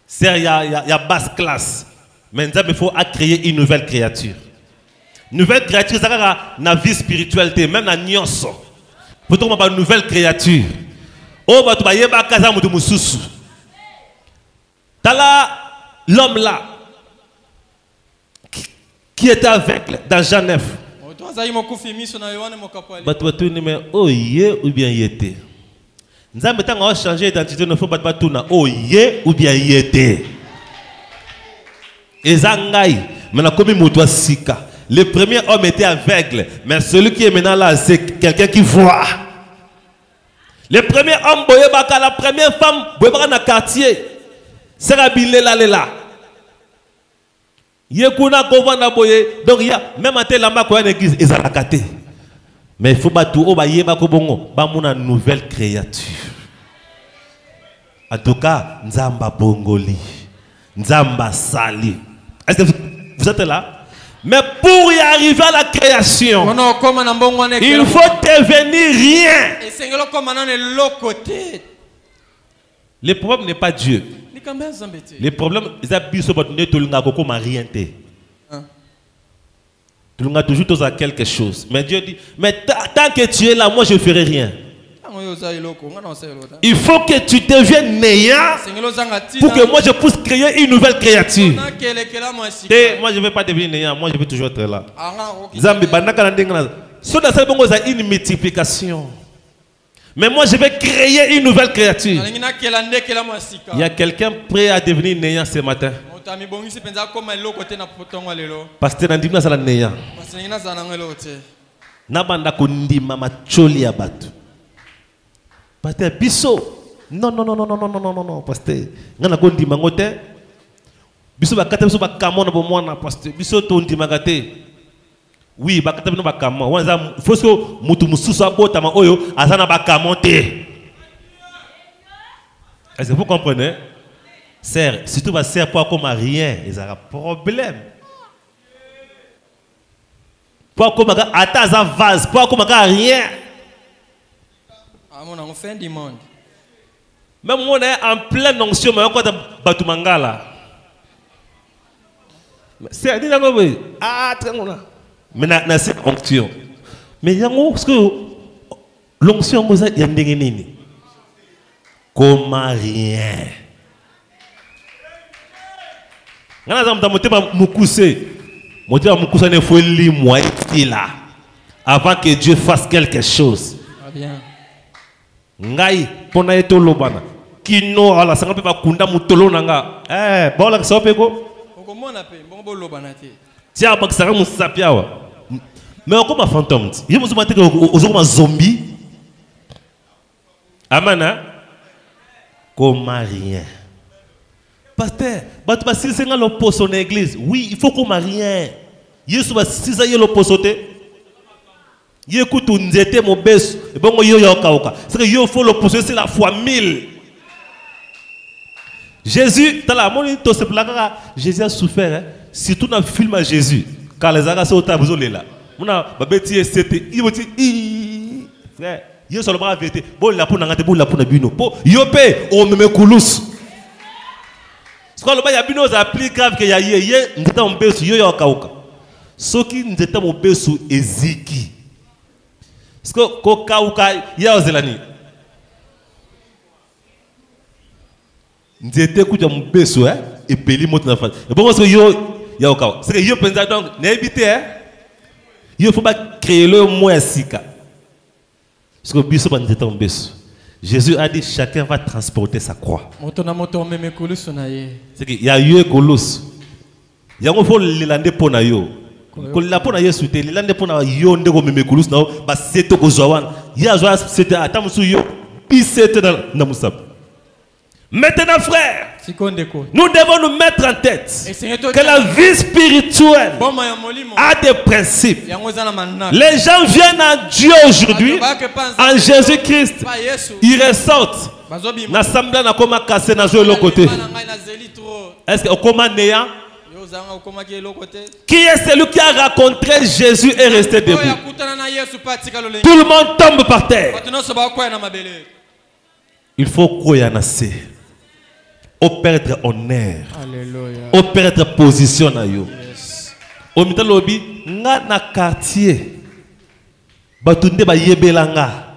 C'est ya basse classe. Mais Nzambe faut créer une nouvelle créature. Nouvelle créature, ça na vie spirituelle, même na nyonso. Pour toi, une nouvelle créature. Oh, bah tu vas yeba kaza mutu mususu. Tala l'homme là qui était aveugle dans Jean 9. Bah tu vas tourner mais oh yé ou bien yété. Nous avons changé d'identité, il ne faut pas tourner oh yé ou bien yété. Et zangai, maintenant comme mutu sika. Le premier homme était aveugle, mais celui qui est maintenant là, c'est quelqu'un qui voit. Le premier homme, la première femme, dans le quartier, c'est Rabile là. Donc, même à tel endroit, il y a une église, ils ont la carte. Mais il faut pas tout, il y a une nouvelle créature. En tout cas, Nzamba Bongoli, Nzamba Sali. Est-ce que vous êtes là? Mais pour y arriver à la création, il faut devenir rien. Le problème n'est pas Dieu. Le problème, c'est que tu n'as rien. Tu n'as toujours quelque chose. Mais Dieu dit, mais tant que tu es là, moi je ne ferai rien. Il faut que tu deviennes néant pour que moi je puisse créer une nouvelle créature. Et moi je ne vais pas devenir néant, moi je vais toujours être là. Une multiplication. Mais moi je vais créer une nouvelle créature. Il y a quelqu'un prêt à devenir néant ce matin. Parce que tu es néant. Nabanda kundima macholi ya batu. Pasteur biso non pasteur ngana ko ndima ngote biso bakata biso bakamona bo mwana pasteur biso to ndima gate oui bakata bino bakama wanza fosko mutu mususu abota ma oyo azana bakamonte. Est-ce que vous comprenez? Sœur, si tu vas sœur pour comme rien, ils aura problème. Pour comme ata za vase, pour comme rien. On fin du monde. Même on est en pleine onction, mais on est Batumangala. C'est à dire que ah, mais c'est onction. Mais il y a parce que l'onction, il y a des gens comme rien. Avant que Dieu fasse quelque chose. Ah bien. Ngai pona eto lobana. Kino ala sanga pe bakunda mutolo nanga. Bola sopeko. Okomona pe bongo lobana te. Tia bakisanga musapiawa. Mais on comme un fantôme. Il vous montre que vous êtes un zombie. Amana. Comme rien. Pasteur, si c'est un poste en église, oui, il faut qu'on rien. Yesu va si ça y est le poste. Il écoute un zété mon bes. Et bon yo yo kaoka. C'est que yo faut le poste c'est la fois 1000. Jésus, t'as la monnaie to se placara. Jésus a souffert. Si tu n'as film à Jésus, car les agas sont au tableau là. On a babeti c'était il va dire frère, il seulement la vérité. Bon la pour n'angate bon la pour nabino. Po yopé o meme kulus. Ce qu'on le bino za plus grave que ya yé ndeta mbesu yo yo kaoka. Soki ndeta mbesu eziki. Ce que ko kaoka ya ozelani. Ndete kuja mbesu et peli moto na face. Et bon parce que yo ya okawa. C'est que yo pensa donc n'habiter il faut pas créer le moins sika. Parce que biso ba ndeta mbesu. Jésus a dit chacun va transporter sa croix. C'est qu'il y a eu Colos. Il y a un peu de l'élande pour na yo. Quand la pour na yo souté, l'élande pour na yo ndego meme Colos na yo, bah c'est to kozoan. Il y a joie c'était atamusu yo, puis c'était na musab. Maintenant frère, nous devons nous mettre en tête que la vie spirituelle a des principes. Les gens viennent à Dieu aujourd'hui, en Jésus-Christ, ils ressortent. L'assemblée n'a pas cassé dans le côté. Est-ce que comment néant? Qui est celui qui a rencontré Jésus et resté debout? Tout le monde tombe par terre. Il faut croyanasser. Au perdre honneur, au perdre position na yo. Au mitan lobi nga na quartier. Batunde ba yebelanga.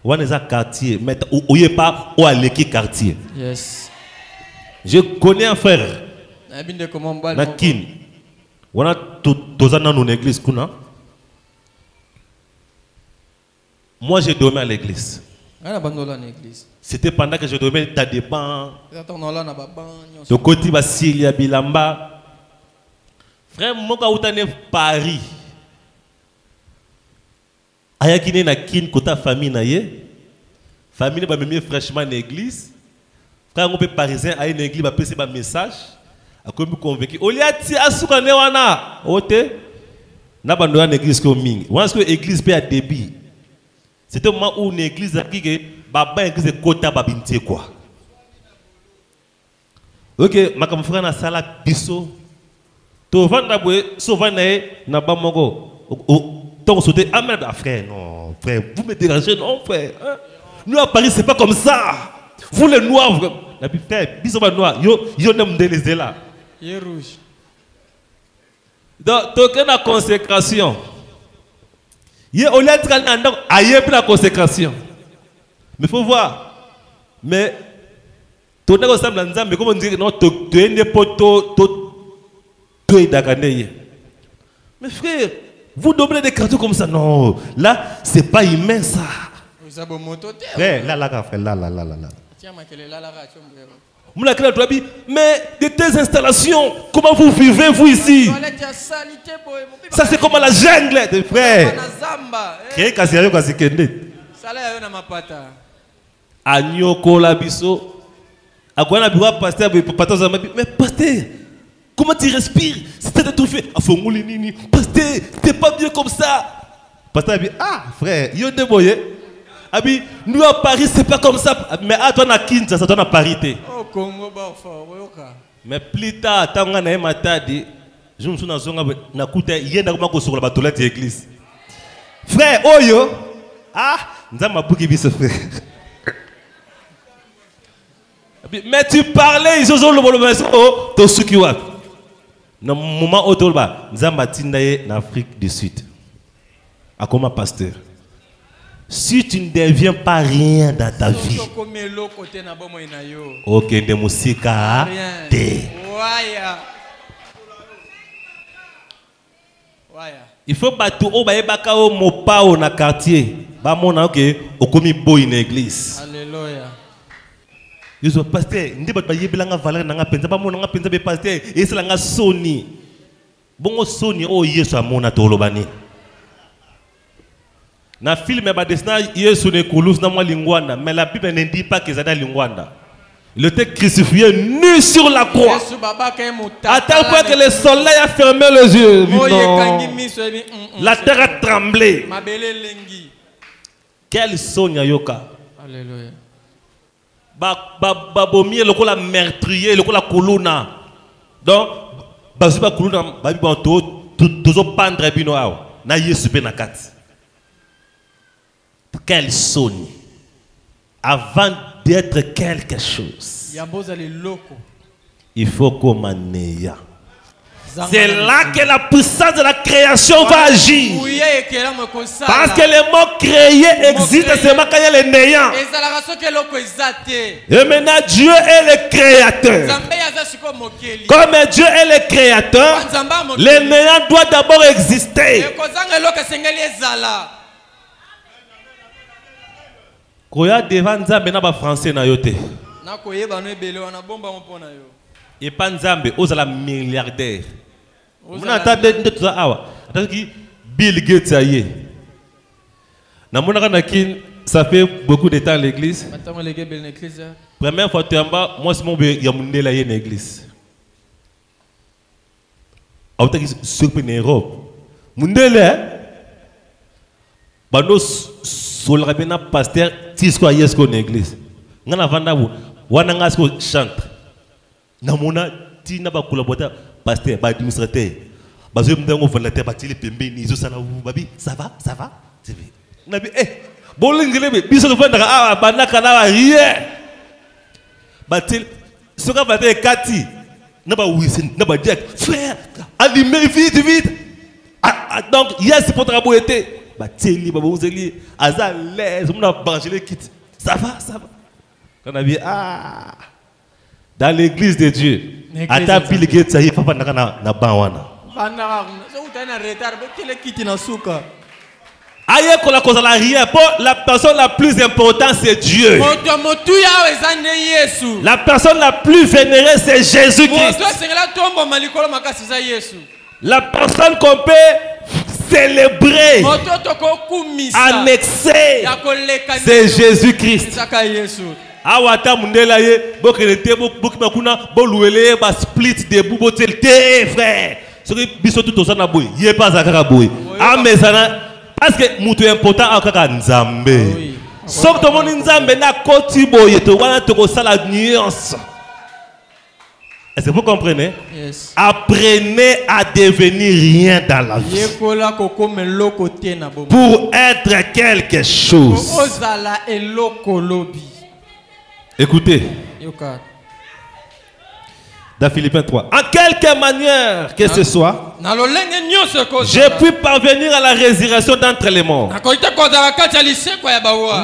Waneza quartier, mais oye pas ou aleki quartier. Yes. Je connais un frère. Na kin. Wana tozana dans l'église kuna. Moi j'ai dormi à l'église. C'était pendant que je dormais dans des bancs. De côté Basilia Bilamba. Frère, moi quand on est Paris. Ayakine na kin kota famille na ye. Famille ba même fraîchement l'église. Frère on peut parisien à une église ba passer ba message. A comme convaincu. Oliati asuka ne wana. Ote. Na bando na église ko mingi. Once que église peut à débit. C'était un moment où une église a dit que Baba église kota babintie quoi. Ok, ma comme frère na sala biso. To vanda boye, so vanda na ba mogo. Donc sauter amen frère non, frère, vous me dérangez non frère. Nous à Paris c'est pas comme ça. Vous les noirs, la frère, biso ba noir, yo nem délisé là. Il rouge. Donc toquer la consécration. Il au lieu d'être ailleurs pour la consécration. Mais il faut voir. Mais tout le monde mais comment dire non tu es mais frère, vous doublez des cartons comme ça. Non, là, c'est pas humain ça. Frère, là, frère, là. Mais de tes installations, comment vous vivez vous ici? Ça c'est comme la jungle, frère. Anyoko la biso. Mais pasteur, comment tu respires? C'était tout fait. Pasteur, t'es pas bien comme ça. Pasteur a dit, ah frère, yo déboyé. Abi, nous à Paris c'est pas comme ça. Mais à toi na Kinshasa, ça toi na parité. Mais plus tard, tant qu'on a matadi, je me suis dans na kuta yenda comme ko sur la batolette de l'église. Frère, oyo, ah, Mais tu parlais, ils ont le dans le moment où tu es en Afrique du Sud, comme pasteur, si tu ne deviens pas rien dans ta vie, ok, de musique, il faut que tu aies un quartier, tu aies une église. Alléluia. Ils sont pasteur, ils ne pas valeur dans penza ba mona penza be pasteur et c'est la soni. Bongo soni o yesu amona tolobani. Na film ba desna yesu ne kulus na mwa lingwanda, mais la Bible ne dit pas que c'est lingwanda. Il était crucifié nu sur la croix. À tel point que le soleil a fermé les yeux. La terre a tremblé. Quel sonne yoka. Alléluia. Babomier le la meurtrier le la colonna donc bazuba colonna babi banto tozo pendre bino ao na yesu pe na kati. Quel sonne avant d'être quelque chose il faut qu'on ait. C'est là que la puissance de la création va agir. Parce que le mot créé existe seulement quand il y a le néant. Et maintenant Dieu est le créateur. Comme Dieu est le créateur, le néant doit d'abord exister. Koya devant Nzambe na ba français na yote. Et pas Nzambe ozala milliardaire. Muna atade ndetu za awa. Ataki Bill Gates aye. Na mona kana kin ça fait beaucoup de temps à l'église. Première fois tu en bas, moi c'est mon be ya mundela ye na église. Autaki surpris en Europe. Mundela bando solra bena pasteur tisko yesko na église. Ngana vanda bu wana ngasko chante. Namona tina ba collaborateur pasteur ba administrateur ba zo mndango volontaire ba tili pembeni zo sala babi ça va nabi bolingile be biso ko fanda a banaka na rien ba til soka ba te kati na ba wisin na ba direct frère allumez vite donc yes pour travailler été ba tili ba bonzeli aza l'aise on a branché le kit ça va quand nabi dans l'église de Dieu, à ta Bill Gates, ça y est, papa na bawana. Aïe, qu'on la cause à la rien. Pour la personne la plus importante, c'est Dieu. La personne la plus vénérée, c'est Jésus-Christ. La personne qu'on peut célébrer, annexer, c'est Jésus-Christ. Awata mundela ye bokelete bokima boluele ba split de bubotel te frère soki biso tout osana boy ye pas akaka boy amezana parce que mutu important akaka nzambe soki to moni nzambe na koti boye to wana to ko sala nuance. Est-ce que vous comprenez? Yes. Apprenez à devenir rien dans la vie pour être quelque chose. Écoutez, dans Philippiens 3, en quelque manière que ce soit, j'ai pu parvenir à la résurrection d'entre les morts.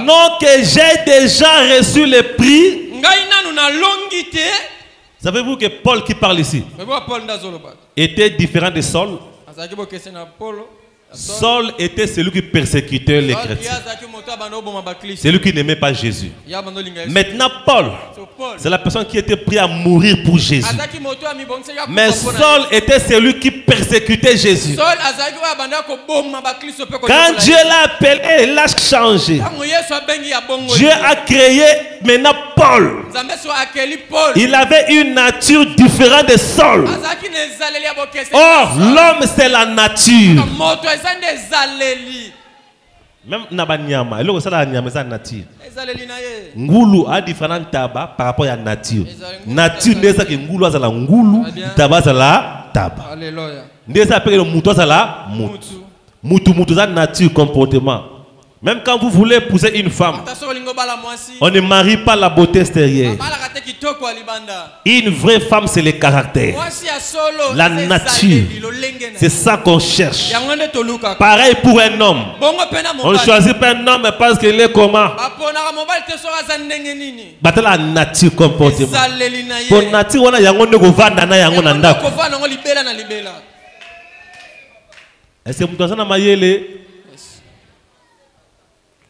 Non que j'ai déjà reçu le prix. Savez-vous que Paul qui parle ici était différent de Saul? Saul était celui qui persécutait les chrétiens. Celui qui n'aimait pas Jésus. Maintenant Paul, c'est la personne qui était prête à mourir pour Jésus. Mais Saul était celui qui persécutait Jésus. Quand Dieu l'a appelé, il a changé. Dieu a créé maintenant Paul. Il avait une nature différente de Saul. Or, l'homme c'est la nature. Même Nabanyama, il y a une nature. Ngulu a différent tabac par rapport à la nature. Nature n'est pas que ngulu a la ngulu, tabac a la tabac. N'est pas que le mouton a la moutou. Moutou a nature comportement. Même quand vous voulez épouser une femme, on ne marie pas la beauté extérieure. Une vraie femme, c'est le caractère, la nature. C'est ça qu'on cherche. Pareil pour un homme. On ne choisit pas un homme parce qu'il est comment? La nature comportement. Pour nature, on a est-ce que vous avez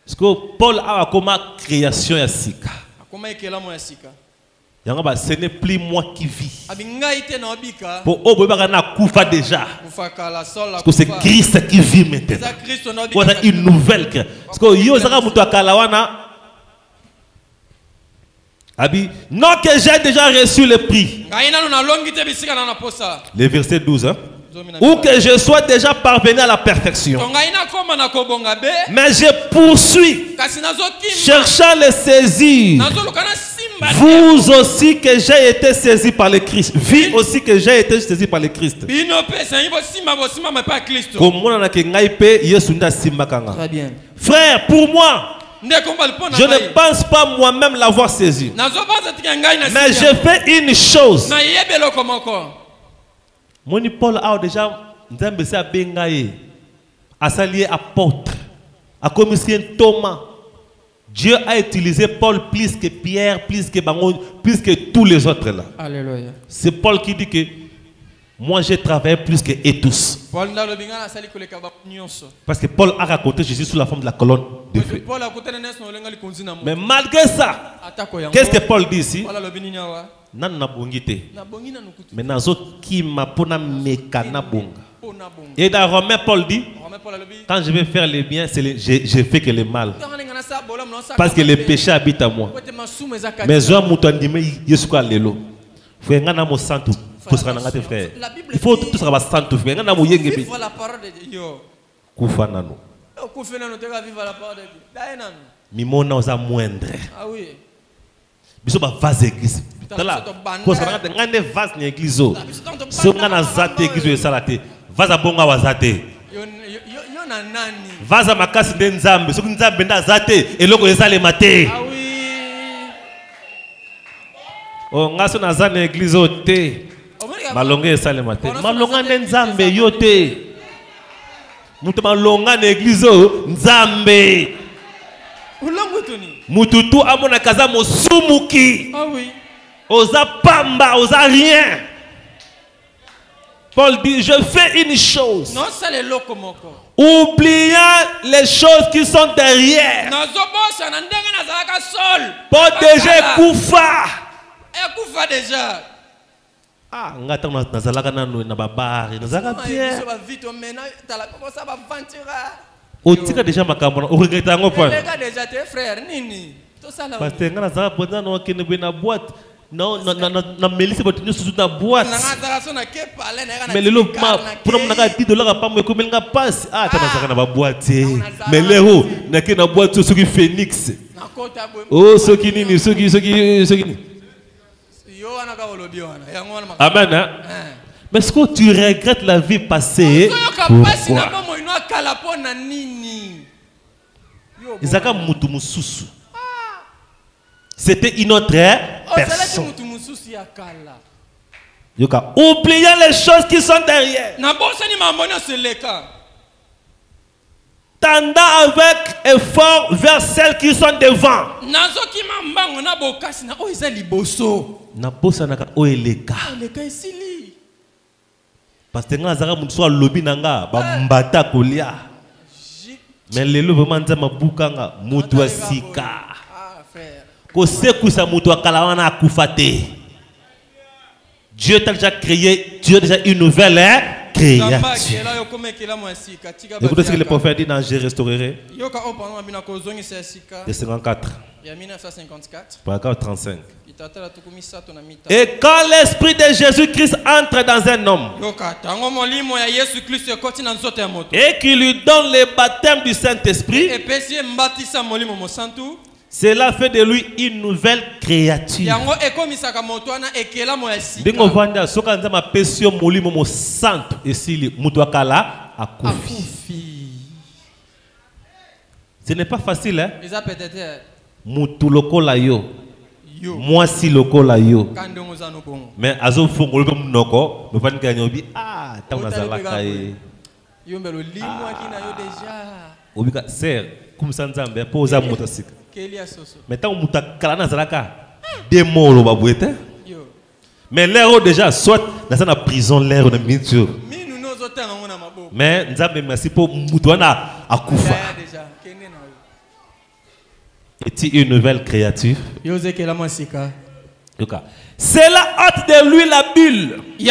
parce que Paul a comme création ya sika. Ce n'est plus moi qui vis. Pour Kufa déjà. Parce que c'est Christ qui vit maintenant. C'est une nouvelle création. Parce que non que j'ai déjà reçu le prix. Le verset 12. Hein? Ou que je sois déjà parvenu à la perfection. Mais je poursuis, cherchant le saisir. Vous aussi que j'ai été saisi par le Christ. Vous aussi que j'ai été saisi par le Christ. Frère, pour moi, je ne pense pas moi-même l'avoir saisi. Mais je fais une chose. Moni Paul a déjà Nzambé a bengaye a salié apôtre a commissaire Thomas. Dieu a utilisé Paul plus que Pierre, plus que Bangon, plus que tous les autres là. Alléluia. C'est Paul qui dit que moi j'ai travaillé plus que eux tous. Parce que Paul a raconté Jésus sous la forme de la colonne de feu. Mais malgré ça, qu'est-ce que Paul dit ici? Nan na bongité. Mais nazo qui m'a pona mekana bonga. Et dans Romain Paul dit, quand je vais faire le bien, je fais que le mal. Parce que le péché habite à moi. Mais je m'entendime yesuka lelo. Faut ngana mo santu. Il faut tout ça va santu. Ngana mo yenge bi. Vivre la parole de Dieu. Kufa nano. Kufa nano te vivre la parole de Dieu. Daenano. Mimona oza moindre. Ah oui. Biso ba vase église. Tala. Ko sa ngane vase ni église o. So ngana zate église salate. Vase bonga wazate. Yo na nani. Vase makasi de nzambe. So nzambe nda zate eloko ezale mate. Ah oui. Oh ngaso na zane église o te. Malonga ezale mate. Malonga de nzambe yo te. Mutu malonga na église o nzambe. Mututu amona kaza mosumuki. Ah oui. Osa pamba, osa rien. Paul dit, je fais une chose. Non, c'est le lokomoko. Oubliant les choses qui sont derrière. Protéger Koufa. Koufa déjà. Ah, ngata nazalaka nanu na babari, nazalaka bien. Otika déjà makambo, o regretta ngo point. Regretta déjà tes frères nini. Parce que ngana za bonza no kene na boîte. Non, na melisi botinyo susu na boîte. Mais le lot pour na ka $10 pa mo ko melinga passe. Ah, ta nazaka na ba boîte. Mais lero na ke na boîte soki Phoenix. Oh, soki nini, soki nini. Amen. Mais est-ce que tu regrettes la vie passée? Pourquoi? C'était une autre personne. Oubliez les choses qui sont derrière. Tendant avec effort vers celles qui sont devant. Parce que ngazaka mutso lobi nanga ba mbata kolia. Mais lelo vraiment nzama bukanga mutu asika. Ah frère. Ko sekusa mutu akalawana akufate. Dieu t'a déjà créé, Dieu a déjà une nouvelle création. Écoutez ce que le prophète dit dans Je restaurerai. De 54. Paragraphe 35. Et quand l'esprit de Jésus-Christ entre dans un homme et qu'il lui donne le baptême du Saint-Esprit, cela fait de lui une nouvelle créature. Ce n'est pas facile, hein? peut-être Mutu lokola yo. Moi si lokola yo. Mais azo fongo le noko, me fan ganyo bi ah ta on azala kai. Yo mbelo limwa kina yo déjà. Obika ser comme ça nzambe po za motasika. Kelia soso. Mais tant muta kala na zalaka démon lo babwete. Yo. Mais l'air déjà soit dans la prison l'air de minture. Mais nzambe merci pour mutu wana akufa. Est-il une nouvelle créature? C'est la hâte de lui la bulle. Il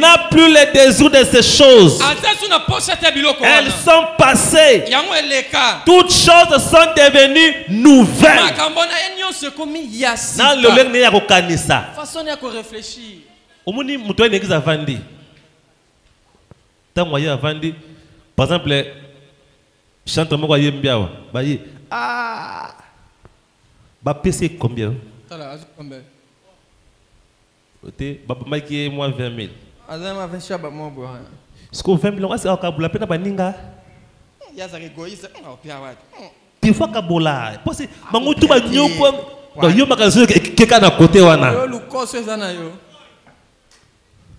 n'a plus les désirs de ces choses. Elles sont passées. Toutes choses sont devenues nouvelles. Façon de réfléchir. Par exemple, chante moi yembiawa. Baye ah. Ba PC combien? Combien? Ote ba maiki moi 20 000. Azama 20 chaba moi boa. Est-ce que 20 000 est-ce que la pena baninga? Ya za egoïste, on pia wa. Des fois kabola. Parce que mangutu ba nyoko. Donc yo makanzo keka na côté wana. Yo lukoso ezana yo.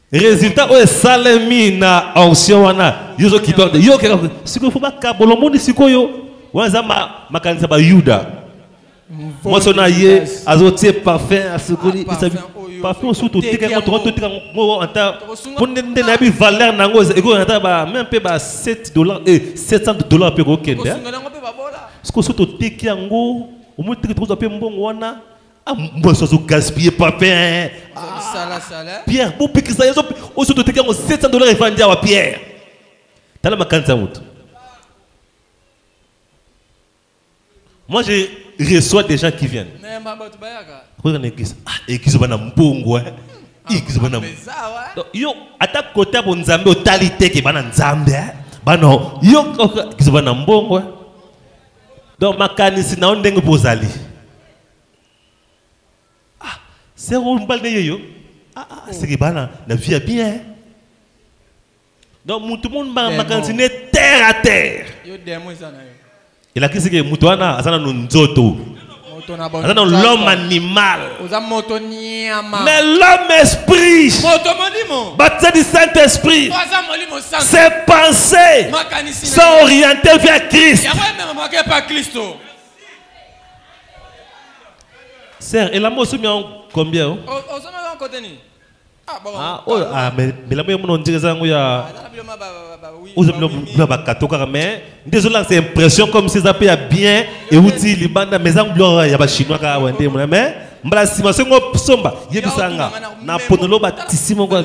Résultat o salemi na onction wana. Yo zo kipa yo keka siko faut ba kabolo moni siko yo. Wanza makanisa ba Yuda. Moi son aïe azoté parfum à ce que parfum surtout tika ko to tika mo anta pour ndende na bi valeur nango eko anta ba même peu ba $7 et $700 pe ko kende. Ce que surtout tika ngo au moins tika to pe mbongo wana ah moi so gaspiller parfum sala Pierre pour piquer ça au surtout tika ngo $700 et vendre à Pierre. Tala makanisa mutu. Moi, je reçois des gens qui viennent. Regarde l'église. Ah, l'église va na mbongo. L'église va na. Yo, attaque côté pour nzambe totalité qui va na nzambe. Bah non, yo l'église va na mbongo. Donc ma kanisi na ondenge pozali. Ah, c'est où mbal de yo. Ah, c'est que bana na vie bien. Donc tout le monde ma kanisi terre à terre. Yo démon ça na yo. Il a dit que Moutoana a l'homme animal. Mais l'homme esprit, baptisé du Saint-Esprit, ses pensées sont orientées vers Christ. Sœur, et la mot est combien? Mais la on dirait ça mais désolé c'est impression comme si ça peut bien et outil libanda mais en il y a chinois ka wende mais mbala sima songo somba yebisanga na ponolo batissimo kwa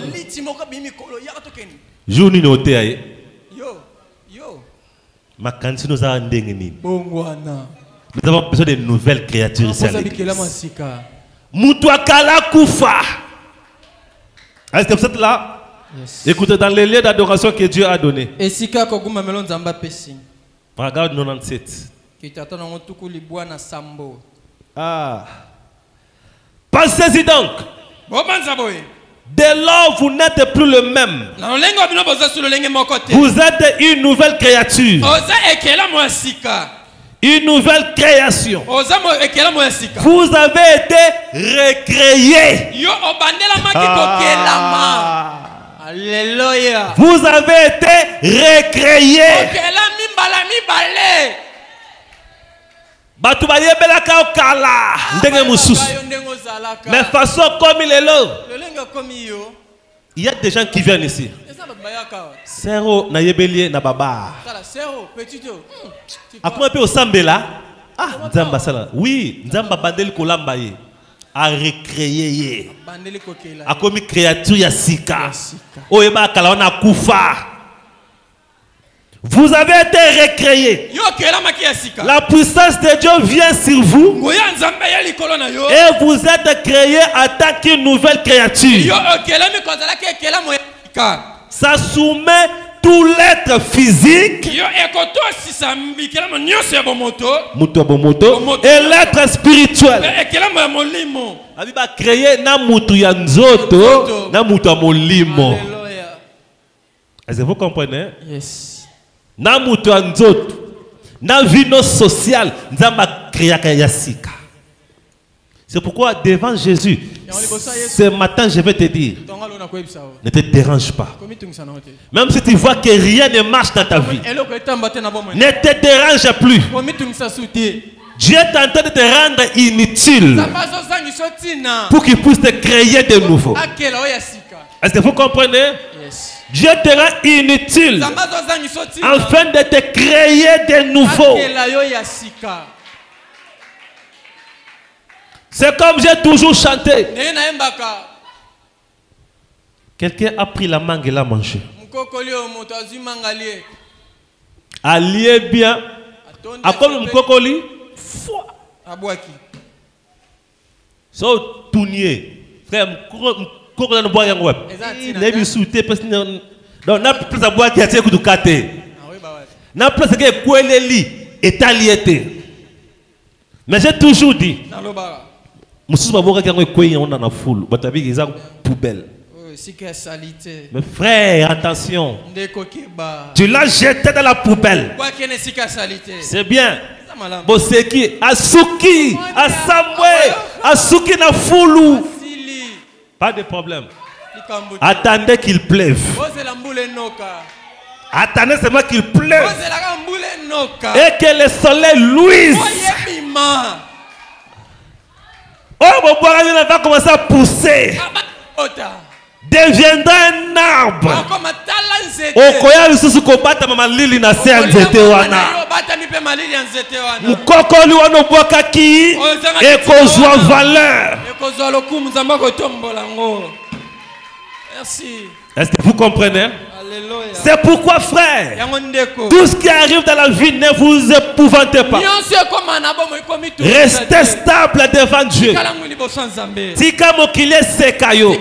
jouni noté ay yo makansi nous a ndenge nini bongwana nous avons besoin de nouvelles créatures ici mutu akala kufa. C'est pour ça là. Yes. Écoutez dans les lieux d'adoration que Dieu a donné. Regarde 97. Ah. Pensez-y donc. Dès lors, vous n'êtes plus le même. Vous êtes une nouvelle créature. Une nouvelle création. Vous avez été recréé. Alléluia. Vous avez été recréé. Mais façon comme il est là. Il y a des gens qui viennent ici. Sero na yebelie na baba. Akuma pe osambela. Ah, nzamba sala. Oui, nzamba bandeli kolamba ye. A recréer. A comme créature ya sika. Oyeba kala ona kufa. Vous avez été recréé. La puissance de Dieu vient sur vous. Et vous êtes créé en tant qu'une nouvelle créature. Ça soumet tout l'être physique et l'être spirituel. Abiba créé na mutu ya nzoto na mutu ya molimo. Est-ce que vous comprenez? Yes. na muto nzoto na vino social nzamba créaka yasika. C'est pourquoi devant Jésus ce matin je vais te dire, ne te dérange pas. Même si tu vois que rien ne marche dans ta vie, ne te dérange plus. Dieu est en train de te rendre inutile pour qu'il puisse te créer de nouveau. Est-ce que vous comprenez? Dieu te rend inutile afin de te créer de nouveau. C'est comme j'ai toujours chanté. Quelqu'un a pris la mangue et l'a mangé. Allié bien. A comme mkokoli. So tournier. Frère, mkokoli na bois yang web. Nebi souté parce que donc na plus à bois qui a été coup kate. Na plus que kweleli etaliété. Mais j'ai toujours dit. Mais frère, attention. Tu l'as jeté dans la poubelle. C'est bien. Boseki, Asuki, Asamwe, Asuki na foulou. Pas de problème. Attendez qu'il pleuve. Attendez seulement qu'il pleuve. Et que le soleil luise. Oh, mon bois va commencer à pousser. Deviendra un arbre. Okoya lisusu kobata mama lili na se nzete wana. Mukokoli wana bwakaki ekozwa valeur. Merci. Est-ce que vous comprenez? C'est pourquoi, frère, tout ce qui arrive dans la vie, ne vous épouvantez pas. Restez stable devant Dieu. Si comme qu'il est sekayo,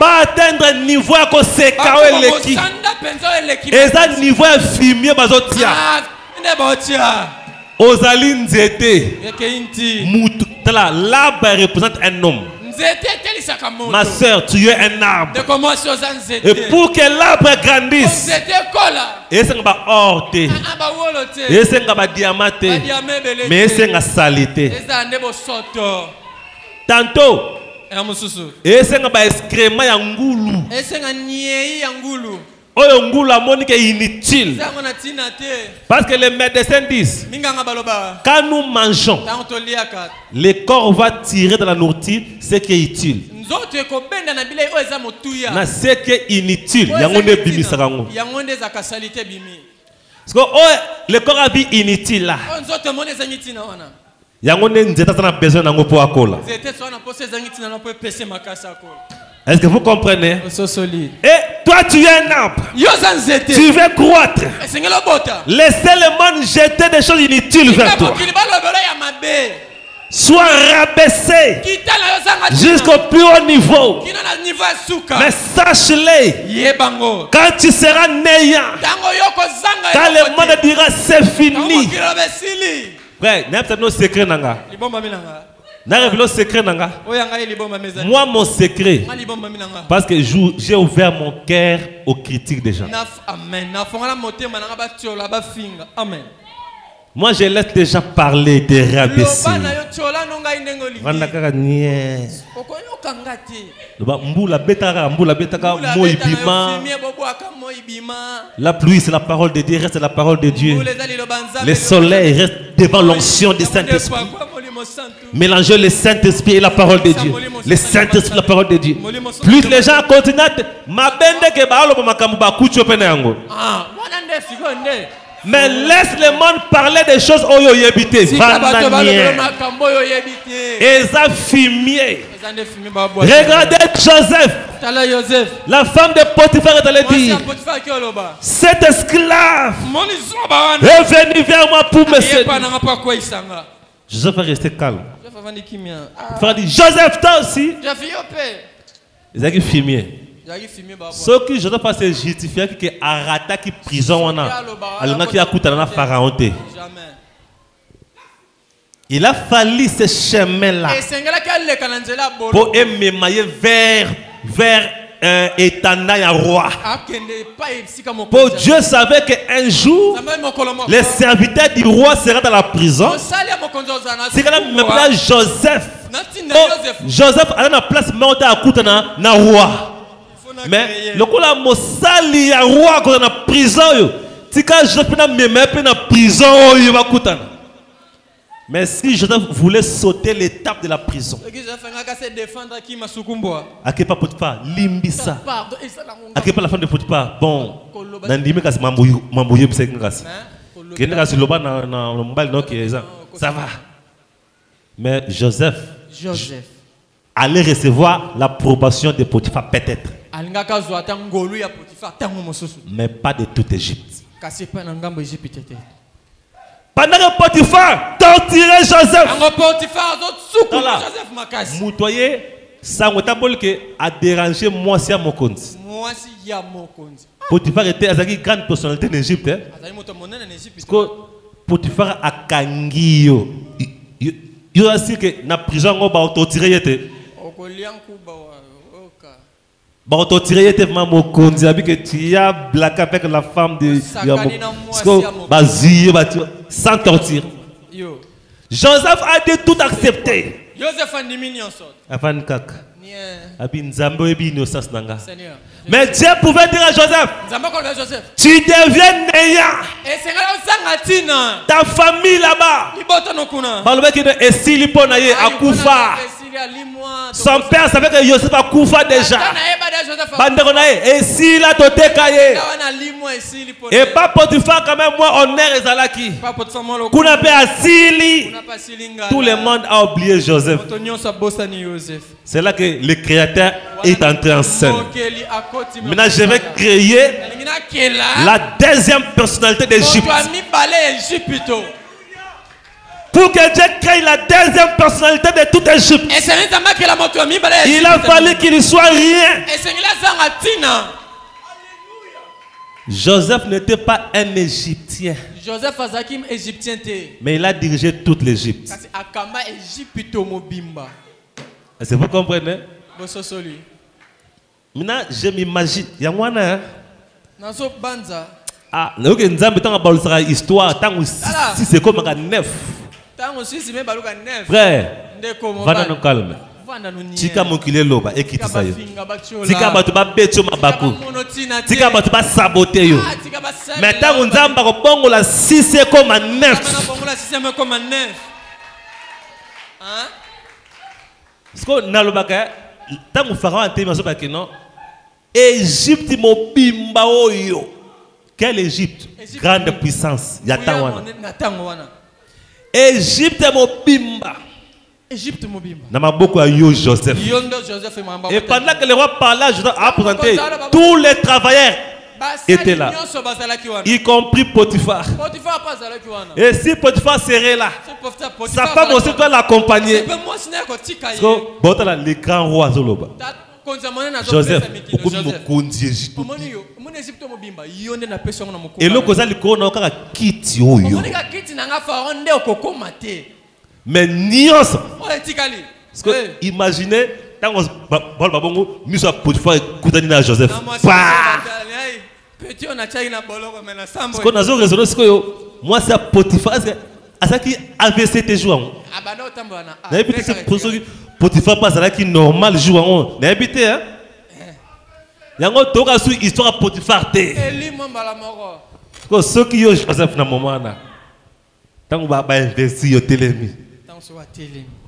va atteindre un niveau à cause sekayo eleki. Et ça niveau infirmier bazotia. Ozali nzete. L'arbre représente un homme. Ma soeur, tu es un arbre. Et pour que l'arbre grandisse, et c'est un orte, et c'est un diamanté, mais c'est un salité. Tantôt, et c'est un excrément yangoulou. La monique est inutile. Parce que les médecins disent, quand nous mangeons, le corps va tirer de la nourriture ce qui est utile. Mais ce qui est inutile, le corps a vie inutile là. Est-ce que vous comprenez? Et toi tu es un arbre. Tu veux croître. Laissez le monde jeter des choses inutiles vers toi. Sois rabaissé jusqu'au plus haut niveau. Mais sache-le, quand tu seras néant, quand le monde dira c'est fini. Frère, n'importe quel secret nanga. Moi, mon secret, parce que j'ai ouvert mon cœur aux critiques des gens. Moi, je laisse déjà parler des rabaisser. La pluie, c'est la parole de Dieu, reste la parole de Dieu. Le soleil reste devant l'onction du Saint-Esprit. Mélangez le Saint-Esprit et la parole de Dieu. Le Saint-Esprit et la parole de Dieu. Plus les gens continuent, mais laisse le monde parler des choses où ils habitent. Et ça fumier. Regardez Joseph. La femme de Potiphar est allée dire, cet esclave est venu vers moi pour me séduire. Joseph est resté calme. Frère dit, Joseph, toi aussi. Ils ont fumier. Ce qui Joseph a justifié que Arata qui prison il a fallu ce chemin là pour émailler vers étendant un roi. Pour Dieu savait qu'un jour, les serviteurs du roi seraient dans la prison. C'est quand même là Joseph. Joseph a la place mais à côté na roi. Mais le coup là mosali a roi dans la prison. Si quand Joseph na même na prison il va côté. Mais si Joseph voulait sauter l'étape de la prison, à quel pas Potiphar, limbisa, à quel pas la femme de Potiphar, bon, nandimi kasi mamboye bisek ngasi, kene kasi loba na mbali no kieza, ça va. Mais Joseph allait recevoir l'approbation de Potiphar peut-être, mais pas de toute Égypte. Pendant que Potiphar torturait Joseph, Moutoye, ça a dérangé moi si à mon compte. Potiphar était une grande personnalité en Égypte. Parce que Potiphar a kangi. Il a dit que na prison on va torturer. Bon, torturer était vraiment mon compte. Que tu as blagué avec la femme de sans torture. Joseph a dit tout accepter. Mais Dieu pouvait dire à Joseph, tu deviens néant. Ta famille là-bas. Et s'il y a Akoufa. Son père savait que Joseph a Koufa déjà. Et s'il a toté caillé. Et pas Potiphar quand même, moi honneur et Zalaki. Tout le monde a oublié Joseph. C'est là que le créateur est entré en scène. Maintenant je vais créer la deuxième personnalité d'Égypte. Pour que Dieu crée la deuxième personnalité de toute Égypte, il a fallu qu'il ne soit rien. Joseph n'était pas un Égyptien, mais il a dirigé toute l'Égypte. Est-ce que vous comprenez? Maintenant, je m'imagine, il y a moi, ah, histoire, si c'est comme un neuf. Frère, va nous calme. Tika mokile loba ekitisa yo. Tika batu ba beto mabaku. Tika batu ba saboter yo. Maintenant nzamba ko bongo la 6 comme 9. Hein? Parce que nalobaka tangu pharaon antemi masoba ke non. Égypte mobimba oyo. Quelle Égypte? Grande puissance. Yatawana. Égypte mobimba. Égypte mobimba. Nama beaucoup à yo Joseph. Et pendant que le roi parlait, Joseph a présenté tous les travailleurs étaient là, y compris Potiphar. Et si Potiphar serait là, sa femme aussi doit l'accompagner. Les grands rois Zoloba. Joseph, et le cause du corona au cas quitte yo. Mais nios. Parce que imaginez, tant qu'on babongo, nous sommes Potiphar et Koutanina Joseph. Parce qu'on a raisonné ce que moi c'est Potiphar. À ça qui avait cette joie. Potiphar passe à la qui normal joue. N'habitez hein. Yango toka sous histoire Potiphar té. Parce que ceux qui ont Joseph na moment là. Tant qu'on va investir au télémi.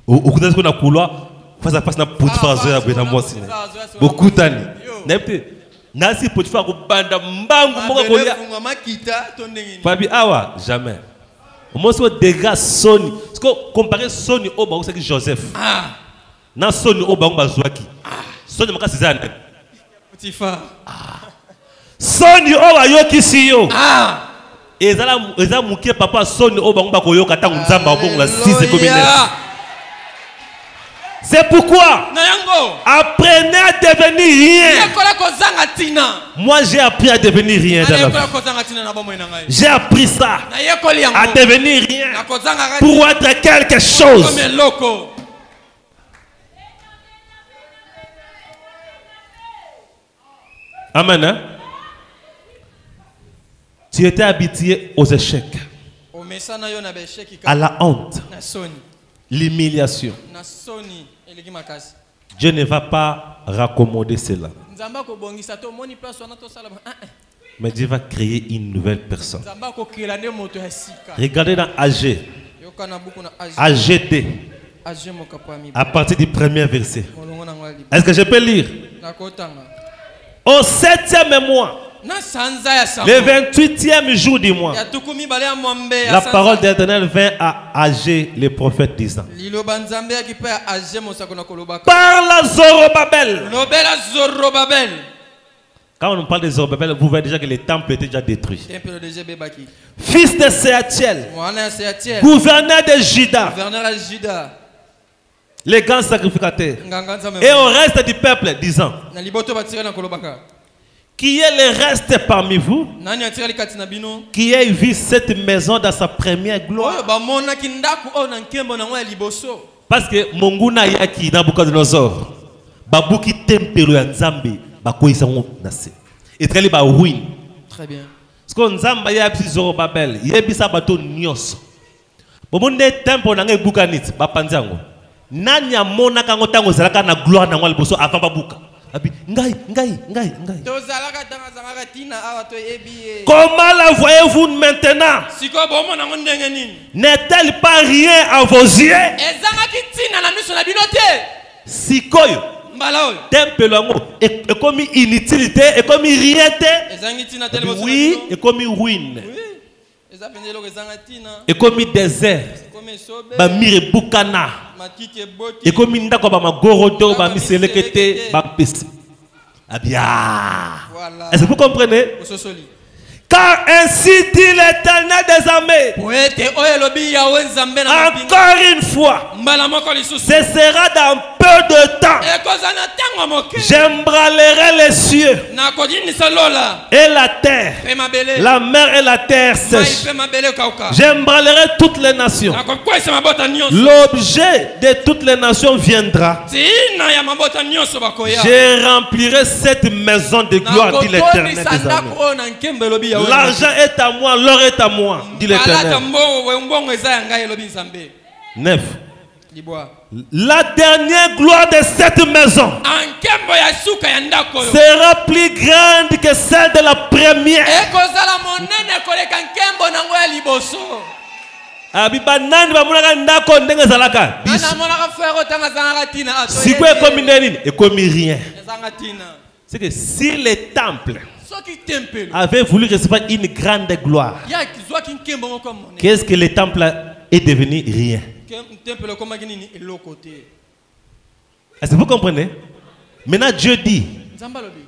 Au côté de la couloir, face à face na Potiphar zoya bena mosi. Beaucoup tani. N'habitez. Nasi Potiphar ko banda mbangu moko kolia. Fabi awa jamais. Moi c'est dégâts Sony. Parce que comparer Sony au baou c'est Joseph. Ah. Na Sony au baou bazouaki. Sony maka César. Potiphar. Sony au bayo kisiyo. Ah. Eza mukie papa Sony au baou bakoyo kata nzamba bongo la 6 comme 9. C'est pourquoi apprenez à devenir rien. Moi j'ai appris à devenir rien dans la vie. J'ai appris ça. À devenir rien. Pour être quelque chose. Amen. Hein? Tu étais habitué aux échecs, à la honte, l'humiliation. Dieu ne va pas raccommoder cela. Mais Dieu va créer une nouvelle personne. Regardez dans AG. AGD. À partir du premier verset. Est-ce que je peux lire? Au 7e mois, le 28e jour du mois, la parole de l'Éternel vint à Agé, le prophète, disant: Parle à Zorobabel. Quand on parle de Zorobabel, vous voyez déjà que le temple était déjà détruit. Fils de Séatiel, gouverneur de Juda, les grands sacrificateurs, et au reste du peuple, disant: Qui est le reste parmi vous qui a vu cette maison dans sa première gloire? Parce que Monguna Yaki Nabucodonosor, Babuki Tempero Nzambe, Bakoisa Nase. Et très bien ruine. Très bien. Parce que Nzamba Yabi Zorobabel, Yebisa Bato Nyos. Bomonde tempo nange bukanit, Bapanzango. Nanya mona kango tango zalaka na gloire na ngwali boso avant babuka. Ngai. Comment la voyez-vous maintenant? N'est-elle pas rien à vos yeux? Sikoyo. Temple lango est comme inutilité, est comme rien. Oui, est comme ruine. Et comme désert. Bamire bukana. Et comme ndako ba magorodo ba miselekete ba pesi. Abia. Est-ce que vous comprenez? Car ainsi dit l'Éternel des armées. Encore une fois, ce sera dans peu de temps. J'embralerai les cieux et la terre, la mer et la terre sèche. J'embralerai toutes les nations. L'objet de toutes les nations viendra. Je remplirai cette maison de gloire, dit l'Éternel des armées. L'argent est à moi, l'or est à moi, dit l'Éternel. 9. La dernière gloire de cette maison sera plus grande que celle de la première. C'est comme rien. C'est que si les temples avait voulu recevoir une grande gloire, qu'est-ce que le temple est devenu? Rien. Est-ce que vous comprenez? Maintenant Dieu dit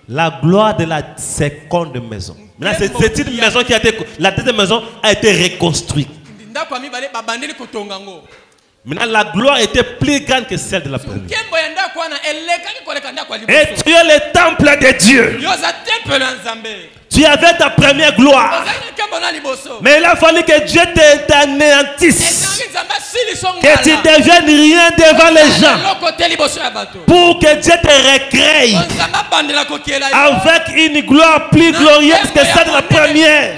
la gloire de la seconde maison. Maintenant c'est une maison qui a été, la deuxième maison a été reconstruite. Maintenant la gloire était plus grande que celle de la première. Et tu es le temple de Dieu. Tu avais ta première gloire. Mais il a fallu que Dieu t'anéantisse, que tu deviennes rien devant les gens, pour que Dieu te recrée avec une gloire plus glorieuse que celle de la première.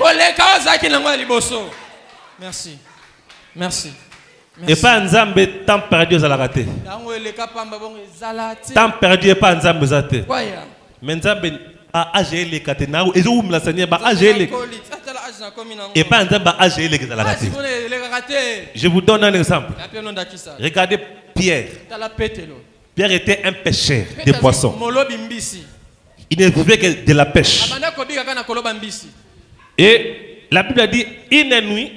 Merci. Merci. Et pas Nzambe temps perdu à la raté. Temps perdu et pas Nzambe zate. Mais Nzambe a agé les katena et je vous me l'enseigne ba agé les et pas Nzambe a agé les la raté. Je vous donne un exemple. Regardez Pierre. Pierre était un pêcheur de poissons. Il ne vivait que de la pêche. Et la Bible a dit une nuit,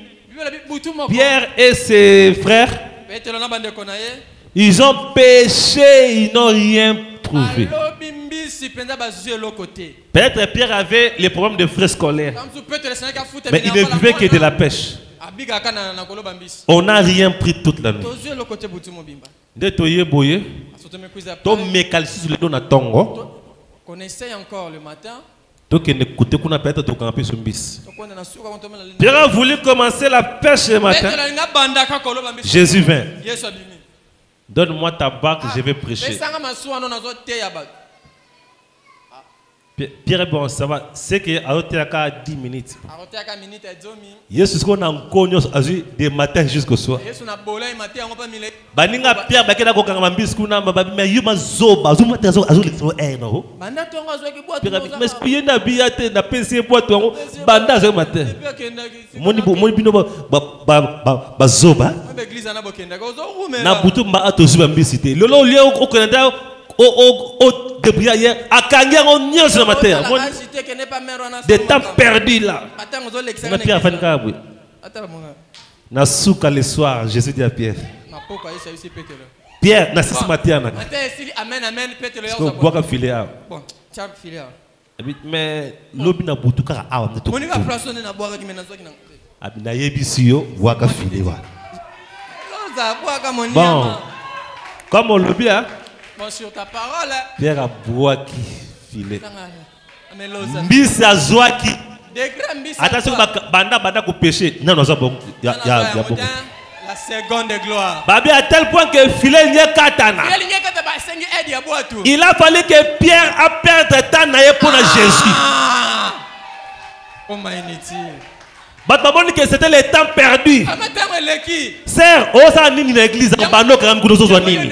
Pierre et ses frères, ils ont pêché, ils n'ont rien trouvé. Peut-être Pierre avait les problèmes de frais scolaires, mais il ne vivait que de la pêche. On n'a rien pris toute la nuit. On essaye encore le matin. Pierre a voulu commencer la pêche le matin. Jésus vint. Donne-moi ta barque, je vais prêcher. Pierre, bon, ça va. C'est que à 10 minutes. Jésus, qu'on a encore des matins jusqu'au soir. Baninga Pierre, bakena ko kanga mbisi kuna mababi mais yuma zoba zuma tazo azuli so no. Pierre, mais piye na biate na penser pour toi banda zo matin. Moni bino ba zoba. Na butu mba atozuba mbisi te. Lolo lie au Canada au depuis hier à Kanya on nyos na matin. Des temps perdus là. Na Pierre fanika bwe. Na souka le soir, Jésus dit à Pierre. Pierre, na six matin. Amen, amen, Pierre le yosa. Bois ka filer. Bon, tiens filer. Mais lobi na butu ka awa na to. Moni ka place na bois ki mena soki na. Abina yebisi yo, bois ka filer wa. Yosa bois ka moni. Bon. Comme on lobi hein. Bon sur ta parole. Pierre a bois qui filer. Mbisi azwa ki attention banda ko péché non non ça bon ya bon la seconde gloire babi à tel point que filet nye katana il a fallu que Pierre a perdre temps na pour Jésus oh my unity Batmamoni que c'était le temps perdu. Sœur, oh ça nini l'église en bano quand nous sommes nini.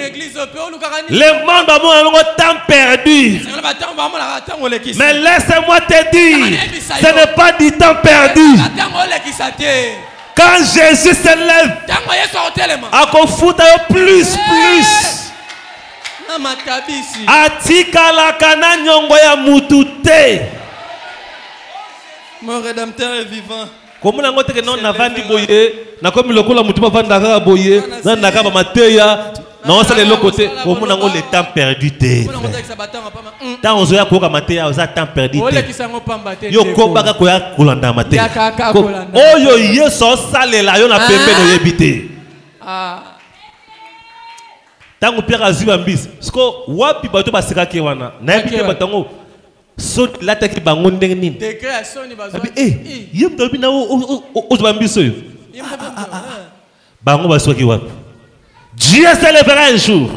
Le monde a un temps perdu. Mais laisse-moi te dire, ce n'est pas du temps perdu. Quand Jésus se lève, à konfuta plus. Atika la kana nyongo ya mutute. Mon rédempteur est vivant. Comment on a non navandi boye na comme le kola mutuba vanda ka boye na ndaka ba mateya non ça le côté comment on a le temps perdu te tant ozoya ko ka mateya oza temps perdu te yo ko baka ko ya kolanda mateya oyo yeso salela yo na pembe no yebite tango Pierre azuba mbisi sko wapi bato basika ke wana na yebite batango so la taki bango ndenge nini décret soni bazo yem dolbi na o bambiso yo bango basoki wapi Dieu se lèvera un jour.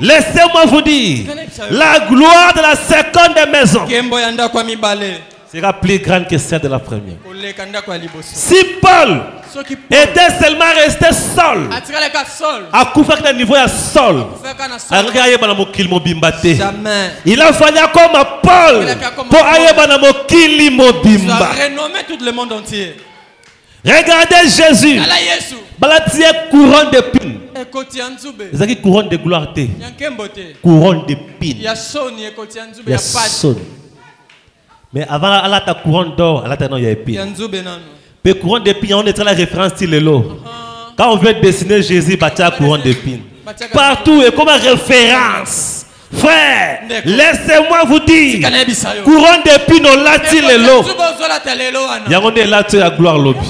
Laissez-moi vous dire, la gloire de la seconde maison sera plus grande que celle de la première. Si Paul était seulement resté seul, à couvrir le niveau à sol, il a fallu comme Paul pour aller dans le Kilimobimba. Tout le monde entier. Regardez Jésus. Balatie couronne d'épines. Ils ont couronne de gloire. Couronne d'épines. Il y a sonne. Mais avant Allah ta couronne d'or, Allah ta non il y a épines. Mais couronne d'épines, on est dans la référence style l'eau. Quand on veut dessiner Jésus, bâtir couronne d'épines. Partout et comme référence. Frère, laissez-moi vous dire, couronne d'épines, on l'a dit l'eau. Il y a un là la gloire lobby.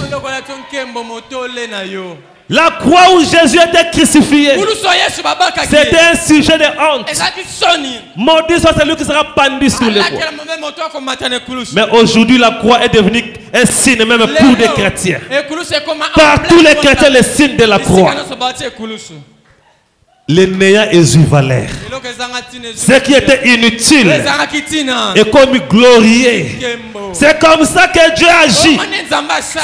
La croix où Jésus était crucifié, c'était un sujet de honte. Maudit soit celui qui sera pendu sur les bois. Mais aujourd'hui, la croix est devenue un signe même pour des chrétiens. Partout les chrétiens, le signe de la croix. Les néants exuvalaires, ce qui était inutile et comme glorieux. C'est comme ça que Dieu agit.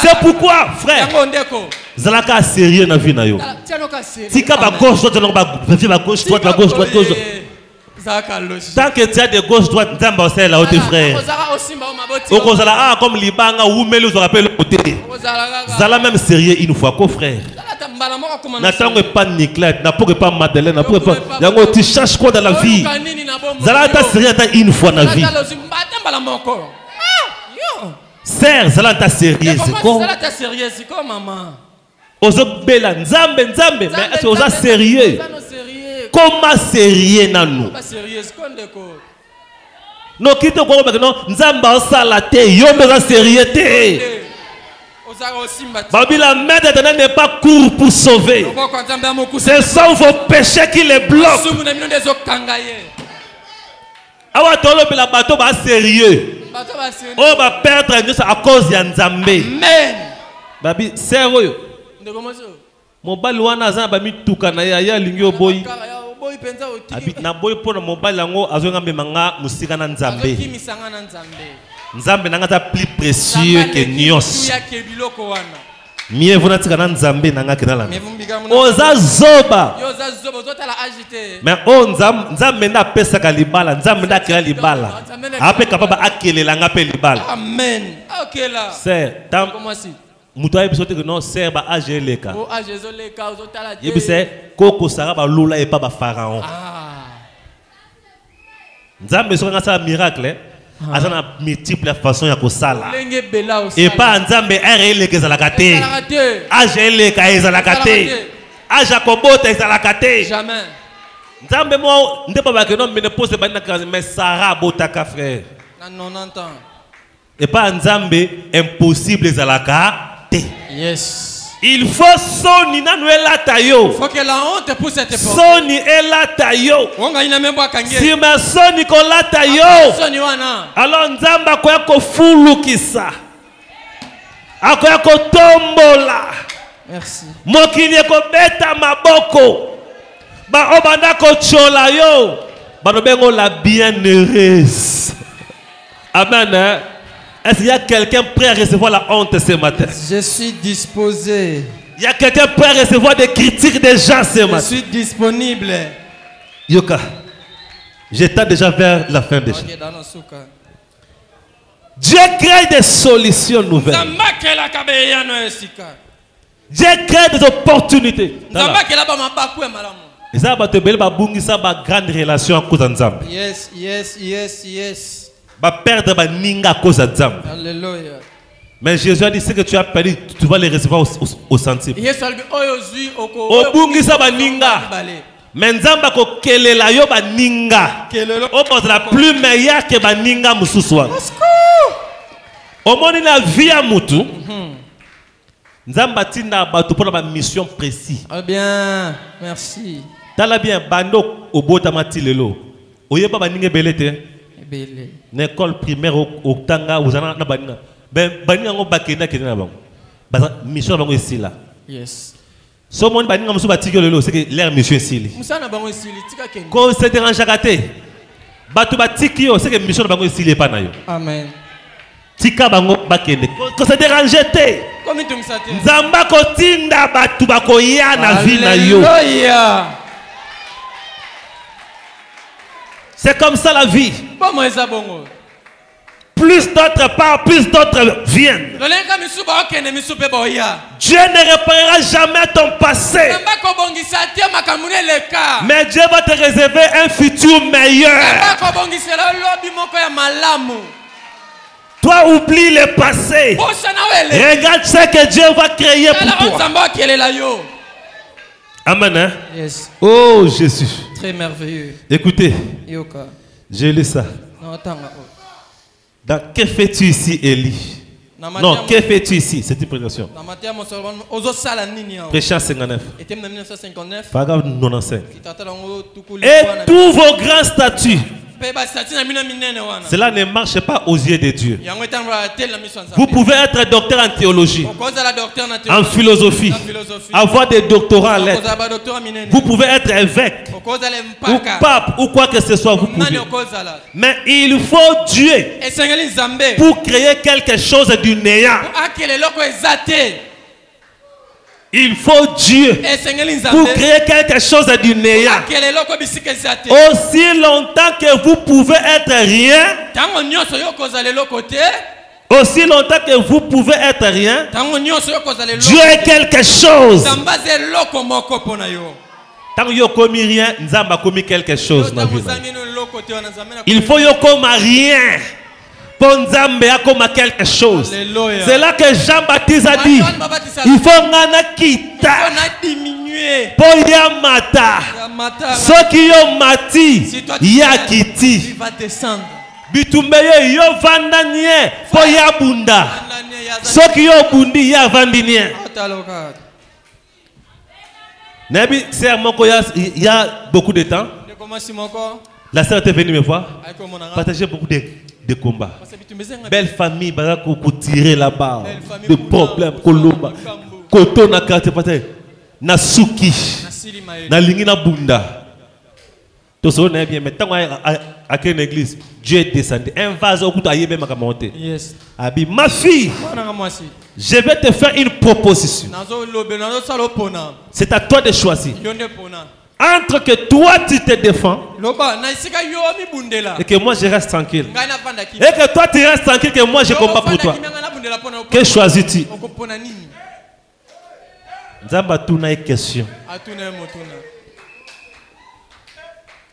C'est pourquoi, frère, Zalaka sérieux na vie na yo. Tika ba gauche droite ba gauche droite ba gauche droite. Tant que tu as de gauche droite, Nzamba c'est là tes frères. Oko zala comme libanga ou melu zo rappelle le côté. Zala même sérieux une fois ko frère. N'attends pas Nicolas, n'attends pas Madeleine, n'attends pas. Yango tu cherches quoi dans la vie? Zala ta sérieux une fois dans la vie. Sœur, Zala ta sérieux c'est quoi? Zala ta sérieux c'est quoi maman? Ozo bela nzambe mais est-ce que oza sérieux? Comment sérieux na nous? Pas sérieux c'est quoi ndeko? Non kito kwa ba non nzamba osala te yo meza sérieux te. Babila main d'Éternel n'est pas court pour sauver. Ce sont vos péchés qui les bloquent. Awa tolo bela bato ba sérieux. Oh ba perdre à cause de Nzambe. Amen. Babi sérieux. Mobali wana za ba mituka na ya lingio boy. Na boy pour le mobile lango azonga memanga musika na nzambe. Nzambe nanga plus précieux que nyos. Mieux vous n'êtes qu'un nzambe nanga kinala. Oza zoba. Mais on nzambe na pesa kalibala, nzambe na kila libala. Après capable akele langa pe libala. Amen. OK là. C'est tam. Muto ebisote que non serba ajeleka. O ajeleka ozotala. Yebi c'est koko sara ba lula et pas ba pharaon. Nzambe soka sa miracle. Azana multiple façon ya kosala. Et pas nzambe RL kezalaka te. Ajeleka ezalaka te. Ajakobota ezalaka te. Jamais. Nzambe mo ndepa ba que non me ne pose ba na mais Sarah botaka frère. Na 90 ans. Et pas nzambe impossible ezalaka. Yes. Il faut soni na nuela tayo. Il faut que la honte pour cette époque. Soni ela tayo. Wonga ina membo akange. Si ma soni ko la tayo. Soni wana. Alors nzamba ko yako fulukisa. Akoya ko tombola. Merci. Mokili ko beta maboko. Ba obanda ko chola yo. Ba no bengo la bienheureuse. Amen. Hein? Est-ce qu'il y a quelqu'un prêt à recevoir la honte ce matin? Je suis disposé. Il y a quelqu'un prêt à recevoir des critiques des gens ce matin? Je suis disponible. Yoka, j'étais déjà vers la fin des choses. Dieu crée des solutions nouvelles. Dieu crée des opportunités. Et ça va te donner une grande relation à cause d'Anzam. Yes, yes, yes, yes. Va perdre ma ninga à cause d'Anzam. Alléluia. Mais Jésus a dit ce que tu as perdu, tu vas les recevoir au centime. Au bungisa ba ninga. Mais Nzamba ko kelela yo ba ninga. O pose la plus meilleure que ba ninga mususwa. Au monde na vie à mutu. Nzamba tinda ba to pour ba mission précise. Ah bien, merci. Tala bien bando au bota matilelo. Oyeba ba ninga belete. L'école primaire au Tanga aux na baninga. Ben baninga ngo bakenda kena bango. Basa mission bango ici là. Yes. So mon baninga musu batiki lelo c'est que leur mission ici. Musana bango ici tika kena. Ko se dérange kate. Batu batiki yo c'est que mission bango ici pas na yo. Amen. Tika bango bakende. Ko se dérange te. Comme tu me sate. Nzamba ko tinda batu bako ya na vie na yo. Alléluia. C'est comme ça la vie. Plus d'autres partent, plus d'autres viennent. Dieu ne réparera jamais ton passé. Mais Dieu va te réserver un futur meilleur. Toi, oublie le passé. Regarde ce que Dieu va créer pour toi. Amen. Hein? Yes. Oh Jésus. Très merveilleux. Écoutez. Yoka. J'ai lu ça. Donc, que fais-tu ici, Élie? Non, que fais-tu ici? C'est une prédication. Prêchant 59. Paragraphe 95. Et tous vos grands statuts. Cela ne marche pas aux yeux de Dieu. Vous pouvez être docteur en théologie, en philosophie, avoir des doctorats en lettres. Vous pouvez être évêque, ou pape, ou quoi que ce soit. Vous pouvez. Mais il faut Dieu pour créer quelque chose du néant. Il faut Dieu pour créer quelque chose du néant. Aussi longtemps que vous pouvez être rien, aussi longtemps que vous pouvez être rien, Dieu est quelque chose. Tant que vous n'avez commis rien, Nzamba a commis quelque chose. Il faut que vous commis rien. Nzambe a comme quelque chose. C'est là que Jean-Baptiste a dit il faut ngana kita pour yamata ceux qui ont mati ya kiti bitumbeye yo vandanie pour yabunda ceux qui ont bundi ya vandinien. Nabi sœur moko il y a beaucoup de temps la sœur était venue me voir partager beaucoup de combats. Belle famille, pour tirer là-bas. De problèmes, Kolomba. Koto na quartier, Nasuki. Na lingi na bunda. Tout ça, on est bien. Mais tant à quelle église, Dieu est descendu. Un vase au coup d'ailleurs même à monter. Yes. Abi, ma fille, je vais te faire une proposition. C'est à toi de choisir. Entre que toi tu te défends et que moi je reste tranquille. Et que toi tu restes tranquille que moi je combat pour toi. Que choisis-tu? Nzamba tuna une question.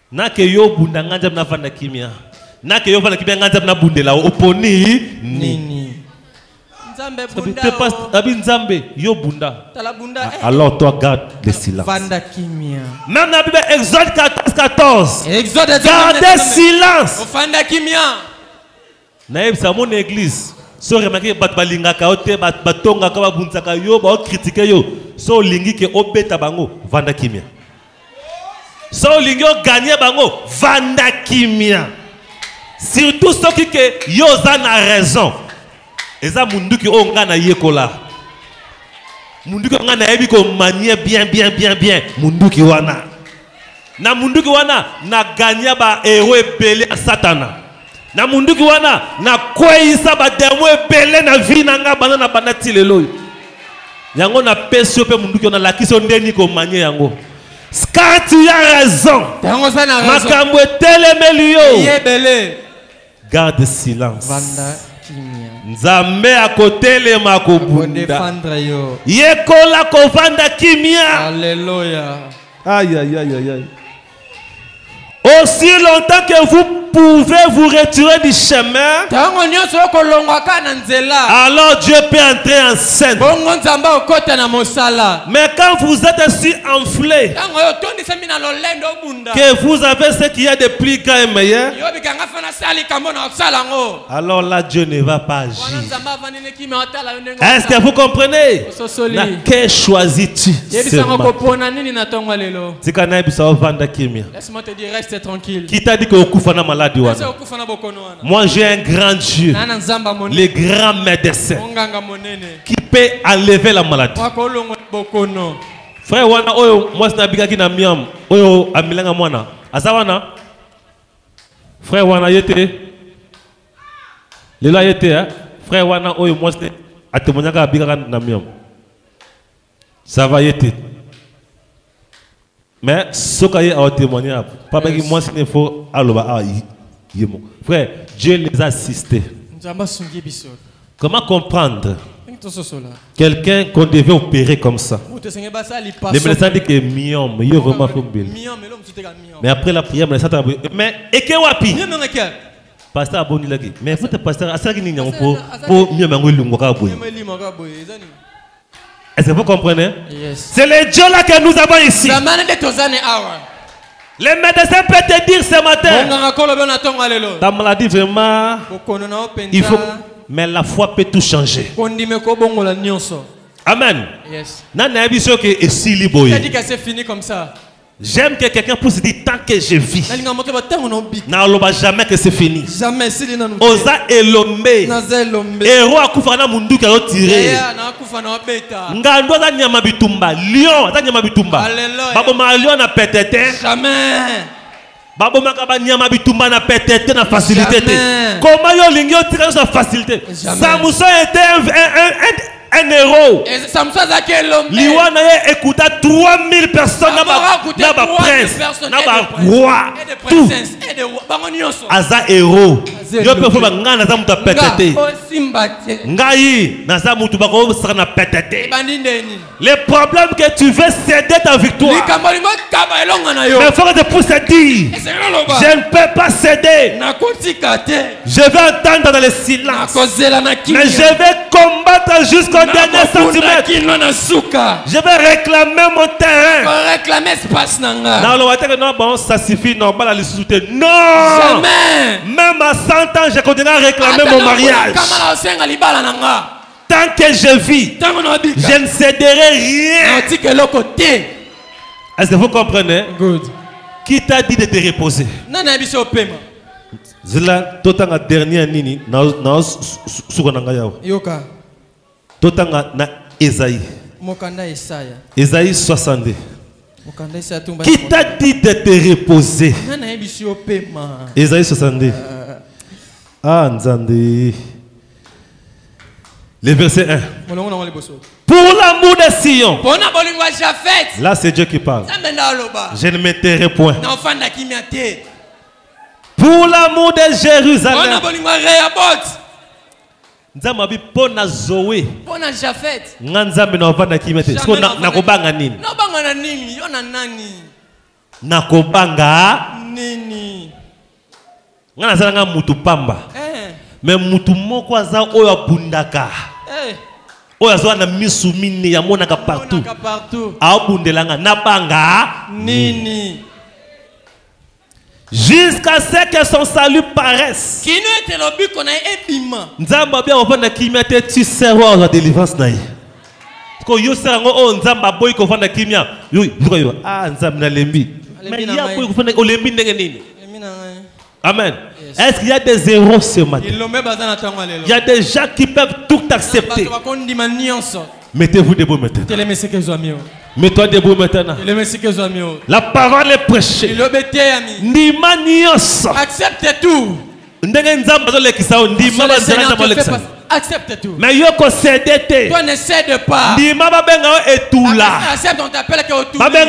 Na ke yo bunda nganja na vanda kimia. Na ke yo vanda kimia nganja na bundela oponi nini. Nzambe bunda. Tu passes abi nzambe yo bunda. Alors toi garde le silence. Vanda kimia. Même dans la Bible Exode 14. Exode gardez silence. Vanda kimia. Na yebisa mon église. So remarquez bat balinga ka ote bat batonga ka babunzaka yo ba critiquer yo. So lingi ke obeta bango vanda kimia. So lingi o gagner bango vanda kimia. Surtout ceux qui que yo za na raison. Eza mundu ki o ngana yekola. Mundu ki ngana yebi ko manier bien mundu ki wana. Na mundu ki wana na gagner ba héros belé à Satana. Na mundu ki wana na kweyisa ba demo belé na vie na nga bana na banati lelo. Yango na pesio pe mundu ki na lakiso ndeni ko manier yango. Quand tu as raison, makambo telemelio. Garde silence. Nzambe a côté le makobunda. Yekola ko vanda kimia. Alléluia. Aïe aïe aïe aïe aïe. Aussi longtemps que vous pouvez vous retirer du chemin, alors Dieu peut entrer en scène. Mais quand vous êtes ainsi enflé, que vous avez ce qu'il y a de plus grand et meilleur, alors là Dieu ne va pas agir. Est-ce que vous comprenez? Que choisis-tu? Laisse-moi te dire, reste tranquille. Qui t'a dit que Okufana malade? Moi j'ai un grand Dieu, le grand médecin, qui peut enlever la maladie. Frère wana oyo moi sinabika ki na miam oyo amilanga mwana azawana frère wana yete lelo yete hein frère wana oyo moi c'est atemonyaka abika na miam ça va yete. Mais ce qu'il y a témoigné, pas que moi c'est faux aloba yemo. Frère, Dieu les a assistés. Comment comprendre quelqu'un qu'on devait opérer comme ça? Le médecin dit que miom, il est vraiment fumbil. Mais après la prière, mais et que wapi? Pasteur aboni lagi. Mais vous êtes pasteur, à ça qui n'y a pas pour mieux mango lungoka boy. Est-ce que vous comprenez? Yes. C'est le Dieu là que nous avons ici. Les médecins peuvent te dire ce matin, ta maladie vraiment, il faut, mais la foi peut tout changer. Amen. Yes. C'est fini comme ça. J'aime que quelqu'un puisse dire tant que je vis. N'a jamais que c'est fini. Jamais. Osa elombe. Héros a koufana mundu ka tiré. Ngando za nyama bitumba. Lion za nyama bitumba. Babo ma lion na petete. Jamais. Babo makaba nyama bitumba na petete na facilité. Comment yo lingio tirer sa facilité? Samson était un héros. Liwana écouta 3000 personnes na ba prince, na ba roi, tout. Aza héros. Yo pe fo ngana za muta petete. Ngai na za mutu ba ko sera na petete. Le problème que tu veux céder ta victoire. Mais faut que tu puisses dire, je ne peux pas céder. Je vais entendre dans le silence. Mais je vais combattre jusqu'au dernier centimètre. Je vais réclamer mon terrain. Non, ça suffit. Non, même à 100 ans, je continue à réclamer mon mariage. Tant que je vis, je ne céderai rien. Est-ce que vous comprenez? Good. Qui t'a dit de te reposer? Zela totanga dernier nini na sukonanga yao. Yoka. Totanga na Esaïe. Mokanda Esaïe. Esaïe 62. Qui t'a dit de te reposer? Isaïe 62. Ah, Nzande. Le verset 1. Pour l'amour de Sion. Là, c'est Dieu qui parle. Je ne m'étairai point. Pour l'amour de Jérusalem. Nzambi pona Zoé. Pona Jafet. Nzambi na vanda kimete. Siko nakobanga nini? Nakobanga nini? Yona nani? Nakobanga nini? Ngana zanga mutu pamba. Mais mutu moko aza oyo abundaka. Oyo azo na misu mine ya monaka partout. Abundelanga nabanga nini? Jusqu'à ce que son salut paraisse. Nzamba bien ofanda kimia te tu seras la délivrance naïe. Ko yo serango o nzamba boy ko ofanda kimia. Yo ah nzamba na lembi. Mais il y a boy ko ofanda o lembi ndenge nini? Amen. Est-ce qu'il y a des héros ce matin? Il y a des gens qui peuvent tout accepter. Mettez-vous debout maintenant. Mets-toi debout maintenant. La parole est prêchée. Accepte tout. Accepte tout. Mais toi ne cède pas. Accepte, on t'appelle que tout. Papa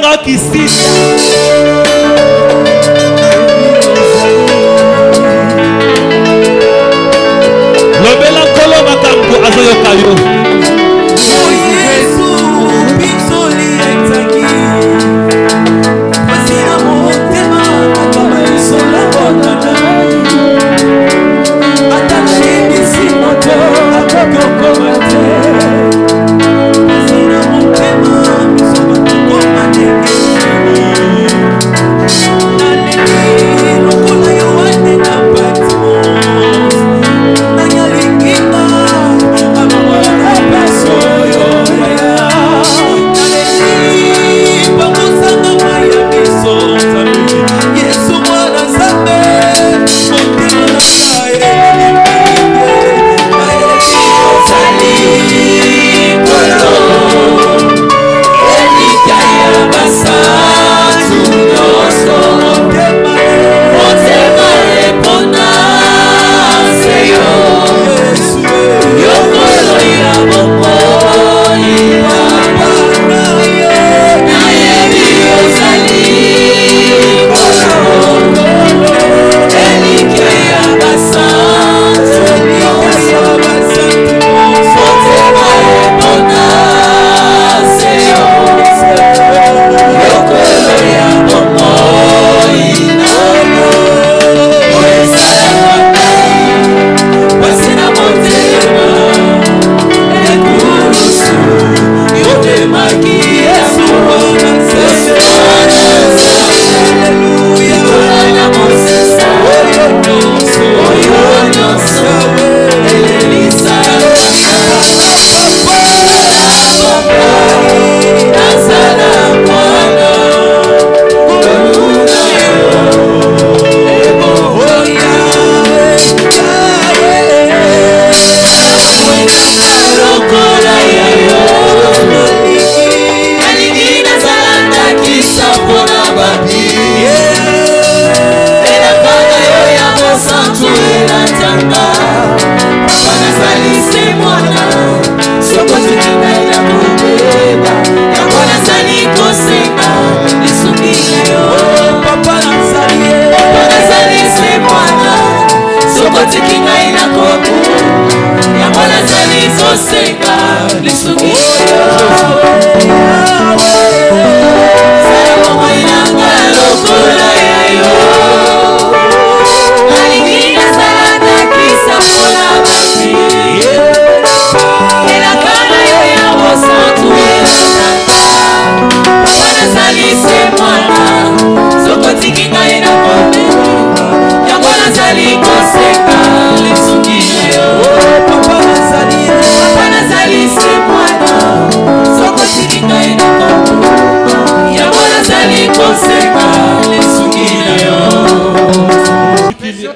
qu'il y a.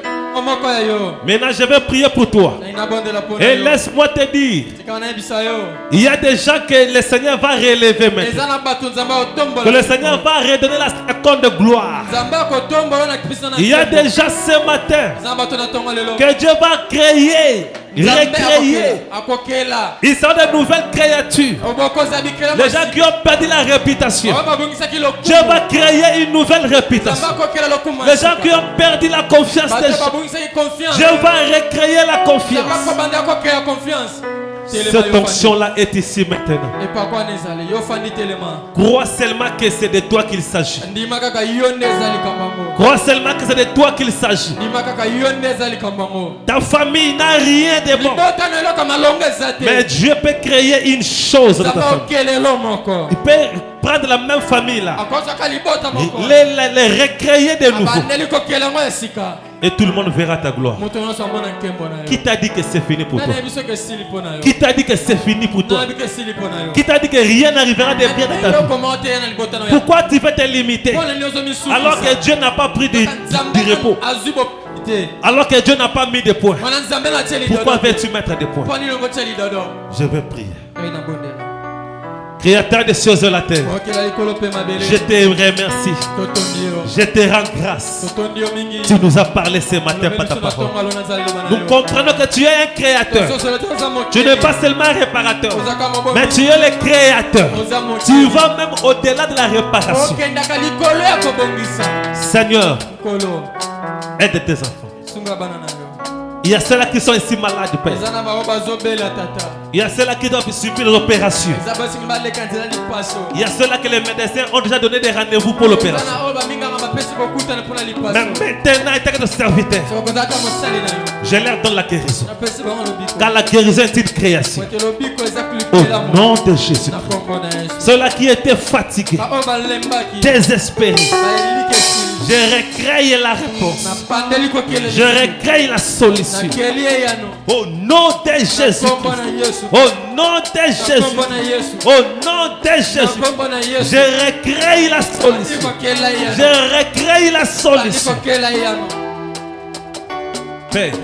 Maintenant, je vais prier pour toi. Et laisse-moi te dire, il y a des gens que le Seigneur va relever maintenant. Que le Seigneur va redonner la seconde de gloire. Il y a des gens ce matin que Dieu va créer, recréer. Ils sont de nouvelles créatures. Les gens qui ont perdu la réputation, Dieu va créer une nouvelle réputation. Les gens qui ont perdu la confiance des gens, Dieu va recréer la confiance. Cette onction-là est ici maintenant. Crois seulement que c'est de toi qu'il s'agit. Crois seulement que c'est de toi qu'il s'agit. Ta famille n'a rien de bon. Mais Dieu peut créer une chose dans ta famille. Il peut prendre la même famille là, les recréer de nouveau. Et tout le monde verra ta gloire. Qui t'a dit que c'est fini pour toi? Qui t'a dit que c'est fini pour toi? Qui t'a dit que rien n'arrivera de bien dans ta vie? Pourquoi tu veux te limiter alors que Dieu n'a pas pris du repos? Alors que Dieu n'a pas mis de points. Pourquoi veux-tu mettre des points? Je vais prier. Créateur des cieux et de la terre, je te remercie. Je te rends grâce. Tu nous as parlé ce matin par ta parole. Nous comprenons que tu es un créateur. Tu n'es pas seulement un réparateur, mais tu es le créateur. Tu vas même au-delà de la réparation. Seigneur, aide tes enfants. Il y a ceux-là qui sont ici malades, Père. Il y a ceux-là qui doivent subir l'opération. Il y a ceux-là que les médecins ont déjà donné des rendez-vous pour l'opération. Mais maintenant, en tant que serviteur, je leur donne la guérison. Car la guérison est une création. Au nom de Jésus. Ceux-là qui étaient fatigués, désespérés, je recrée la réponse. Je recrée la solution. Au nom de Jésus. Au nom de Jésus. Au nom de Jésus. Je recrée la solution. Je recrée la solution. Père,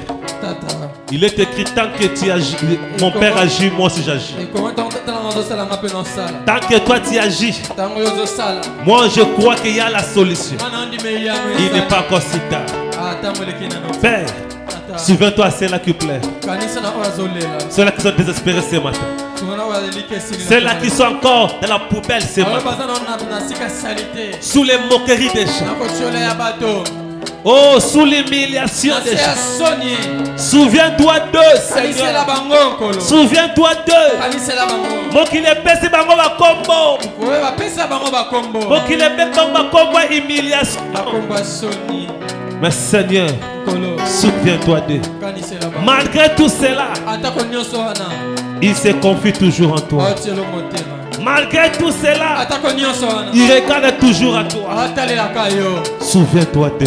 il est écrit tant que tu agis, mon Père agit, moi aussi j'agis. Tant que toi tu agis, moi je crois qu'il y a la solution. Il n'est pas encore si tard. Père, souviens-toi à ceux-là qui pleurent, ceux-là qui sont désespérés ce matin, ceux-là qui sont encore dans la poubelle ce matin, sous les moqueries des gens. Oh, sous l'humiliation des gens. Souviens-toi d'eux, Seigneur. Souviens-toi d'eux. Moi qui les pèse bango ba combo. Moi qui les pèse bango ba combo humiliation. Mais Seigneur, souviens-toi d'eux. Malgré tout cela, ils se confient toujours en toi. Malgré tout cela, il regarde toujours à toi. Souviens-toi d'eux.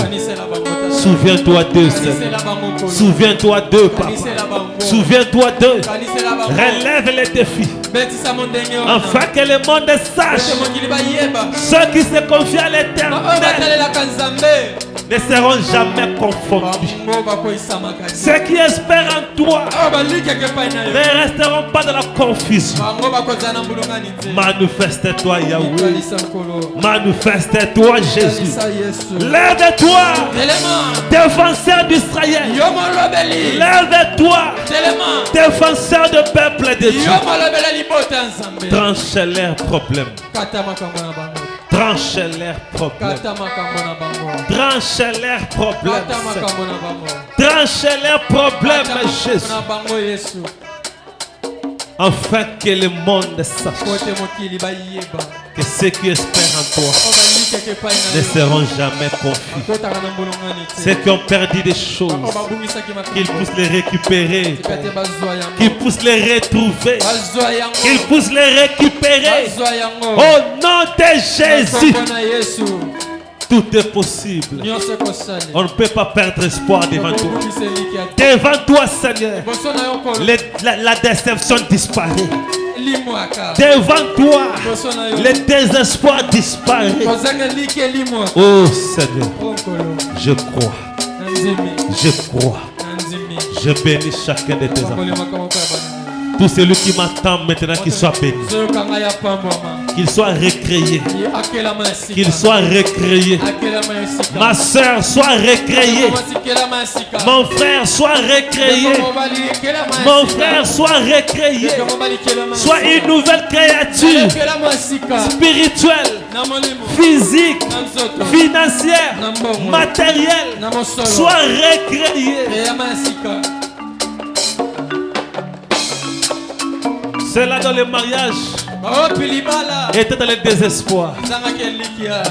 Souviens-toi d'eux, Seigneur. Souviens-toi d'eux, Papa. Souviens-toi d'eux. Relève les défis. Afin que le monde sache. Ceux qui se confient à l'Éternel ne seront jamais confondus. Ceux qui espèrent en toi ne resteront pas dans la confusion. Manifeste-toi, Yahweh. Manifeste-toi, Jésus. Lève-toi, défenseur d'Israël. Lève-toi, défenseur du peuple de Dieu. Tranche leurs problèmes. Tranche leurs problèmes. Tranche leurs problèmes. Tranche leurs problèmes, Jésus. Afin que le monde sache que ceux qui espèrent en toi ne seront jamais confus. Ceux qui ont perdu des choses, qu'ils puissent les récupérer, qu'ils puissent les retrouver, qu'ils puissent les récupérer. Au nom de Jésus, tout est possible. On ne peut pas perdre espoir devant toi. Devant toi, Seigneur, la déception disparaît. Devant toi, le désespoir disparaît. Oh Seigneur, je crois. Je crois. Je bénis chacun de tes enfants. Tout celui qui m'attend maintenant, qu'il soit béni. Qu'il soit recréé. Qu'il soit recréé. Ma soeur, soit recréée. Mon frère, soit recréé. Mon frère, soit recréé. Sois une nouvelle créature. Spirituelle, physique, financière, matérielle. Sois recréé. Cela dans le mariage était dans le désespoir,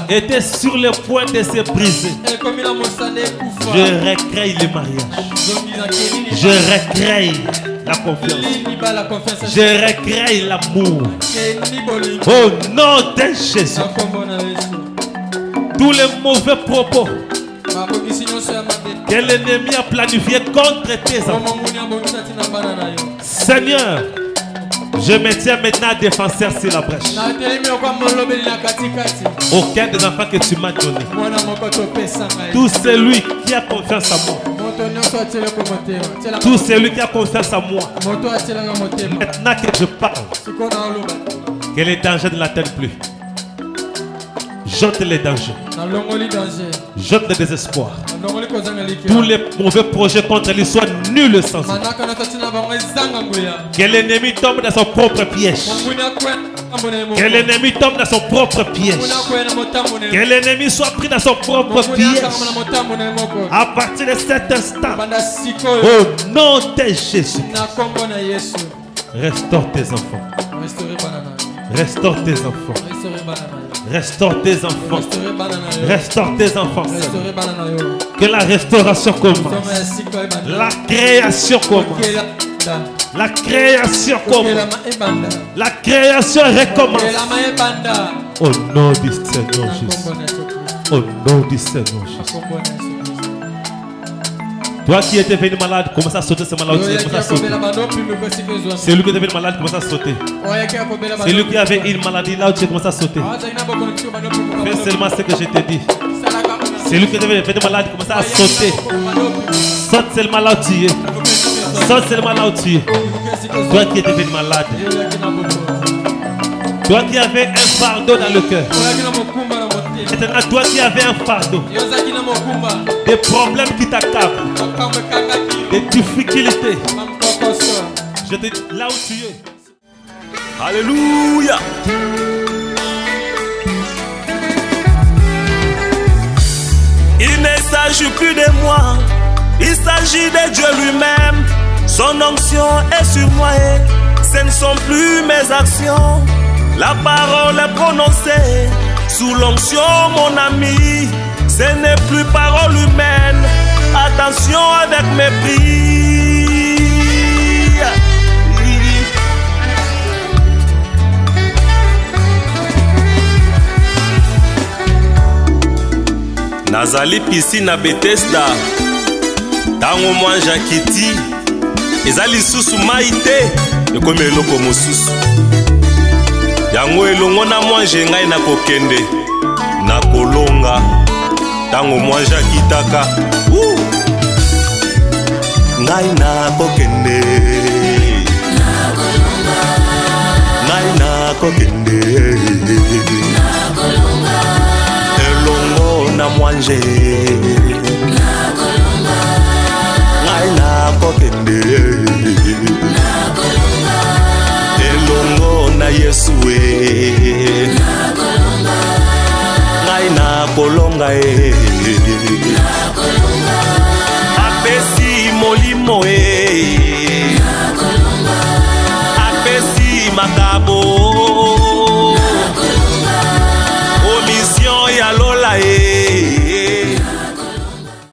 était sur le point de se briser. Je recrée le mariage. Je recrée la confiance. Je recrée l'amour. Au nom de Jésus. Tous les mauvais propos que l'ennemi a planifié contre tes enfants, Seigneur, je me tiens maintenant défenseur sur la brèche. Aucun des enfants que tu m'as donné, tout celui qui a confiance en moi, tout celui qui a confiance en moi, maintenant que je parle, que les dangers ne l'atteignent plus. Jette les dangers. Jette le désespoir. Tous les mauvais projets contre lui soient nuls sans eux. Que l'ennemi tombe dans son propre piège. Que l'ennemi tombe dans son propre piège. Que l'ennemi soit pris dans son propre piège. À partir de cet instant, au nom de Jésus, restaure tes enfants. Restaure tes enfants. Restaure tes enfants. Restaure tes enfants. Que la restauration commence. La création commence. La création commence. La création recommence. Au nom du Seigneur Jésus. Au nom du Seigneur Jésus. Toi qui étais venu malade, commence à sauter ce malade. C'est lui qui était venu malade, commence à sauter. C'est lui qui avait une maladie là où tu commences à sauter. Fais seulement ce que je t'ai dit. C'est lui qui était venu malade, commence à sauter. Saute seulement là où tu es. Saute seulement là où tu es. Toi qui étais venu malade. Toi qui avais un fardeau dans le cœur. Maintenant, toi qui avais un fardeau, des problèmes qui t'accablent, des difficultés, je te dis là où tu es. Alléluia. Il ne s'agit plus de moi, il s'agit de Dieu lui-même. Son onction est sur moi et ce ne sont plus mes actions. La parole est prononcée sous l'onction, mon ami. Ce n'est plus parole humaine. Attention avec mépris. Nazali piscine à Bethesda. Tango mwanja kiti. Ezali susu maite. Ekomi eloko mosusu. Yango elongo na mwanje ngai na kokende na kolonga tango mwanja kitaka ngai na kokende na kolonga ngai na kokende na kolonga elongo na mwanje na kolonga ngai na kokende na kolonga elongo na Yesu na kolonga ngai na kolonga na kolonga apesi molimo na kolonga apesi makabo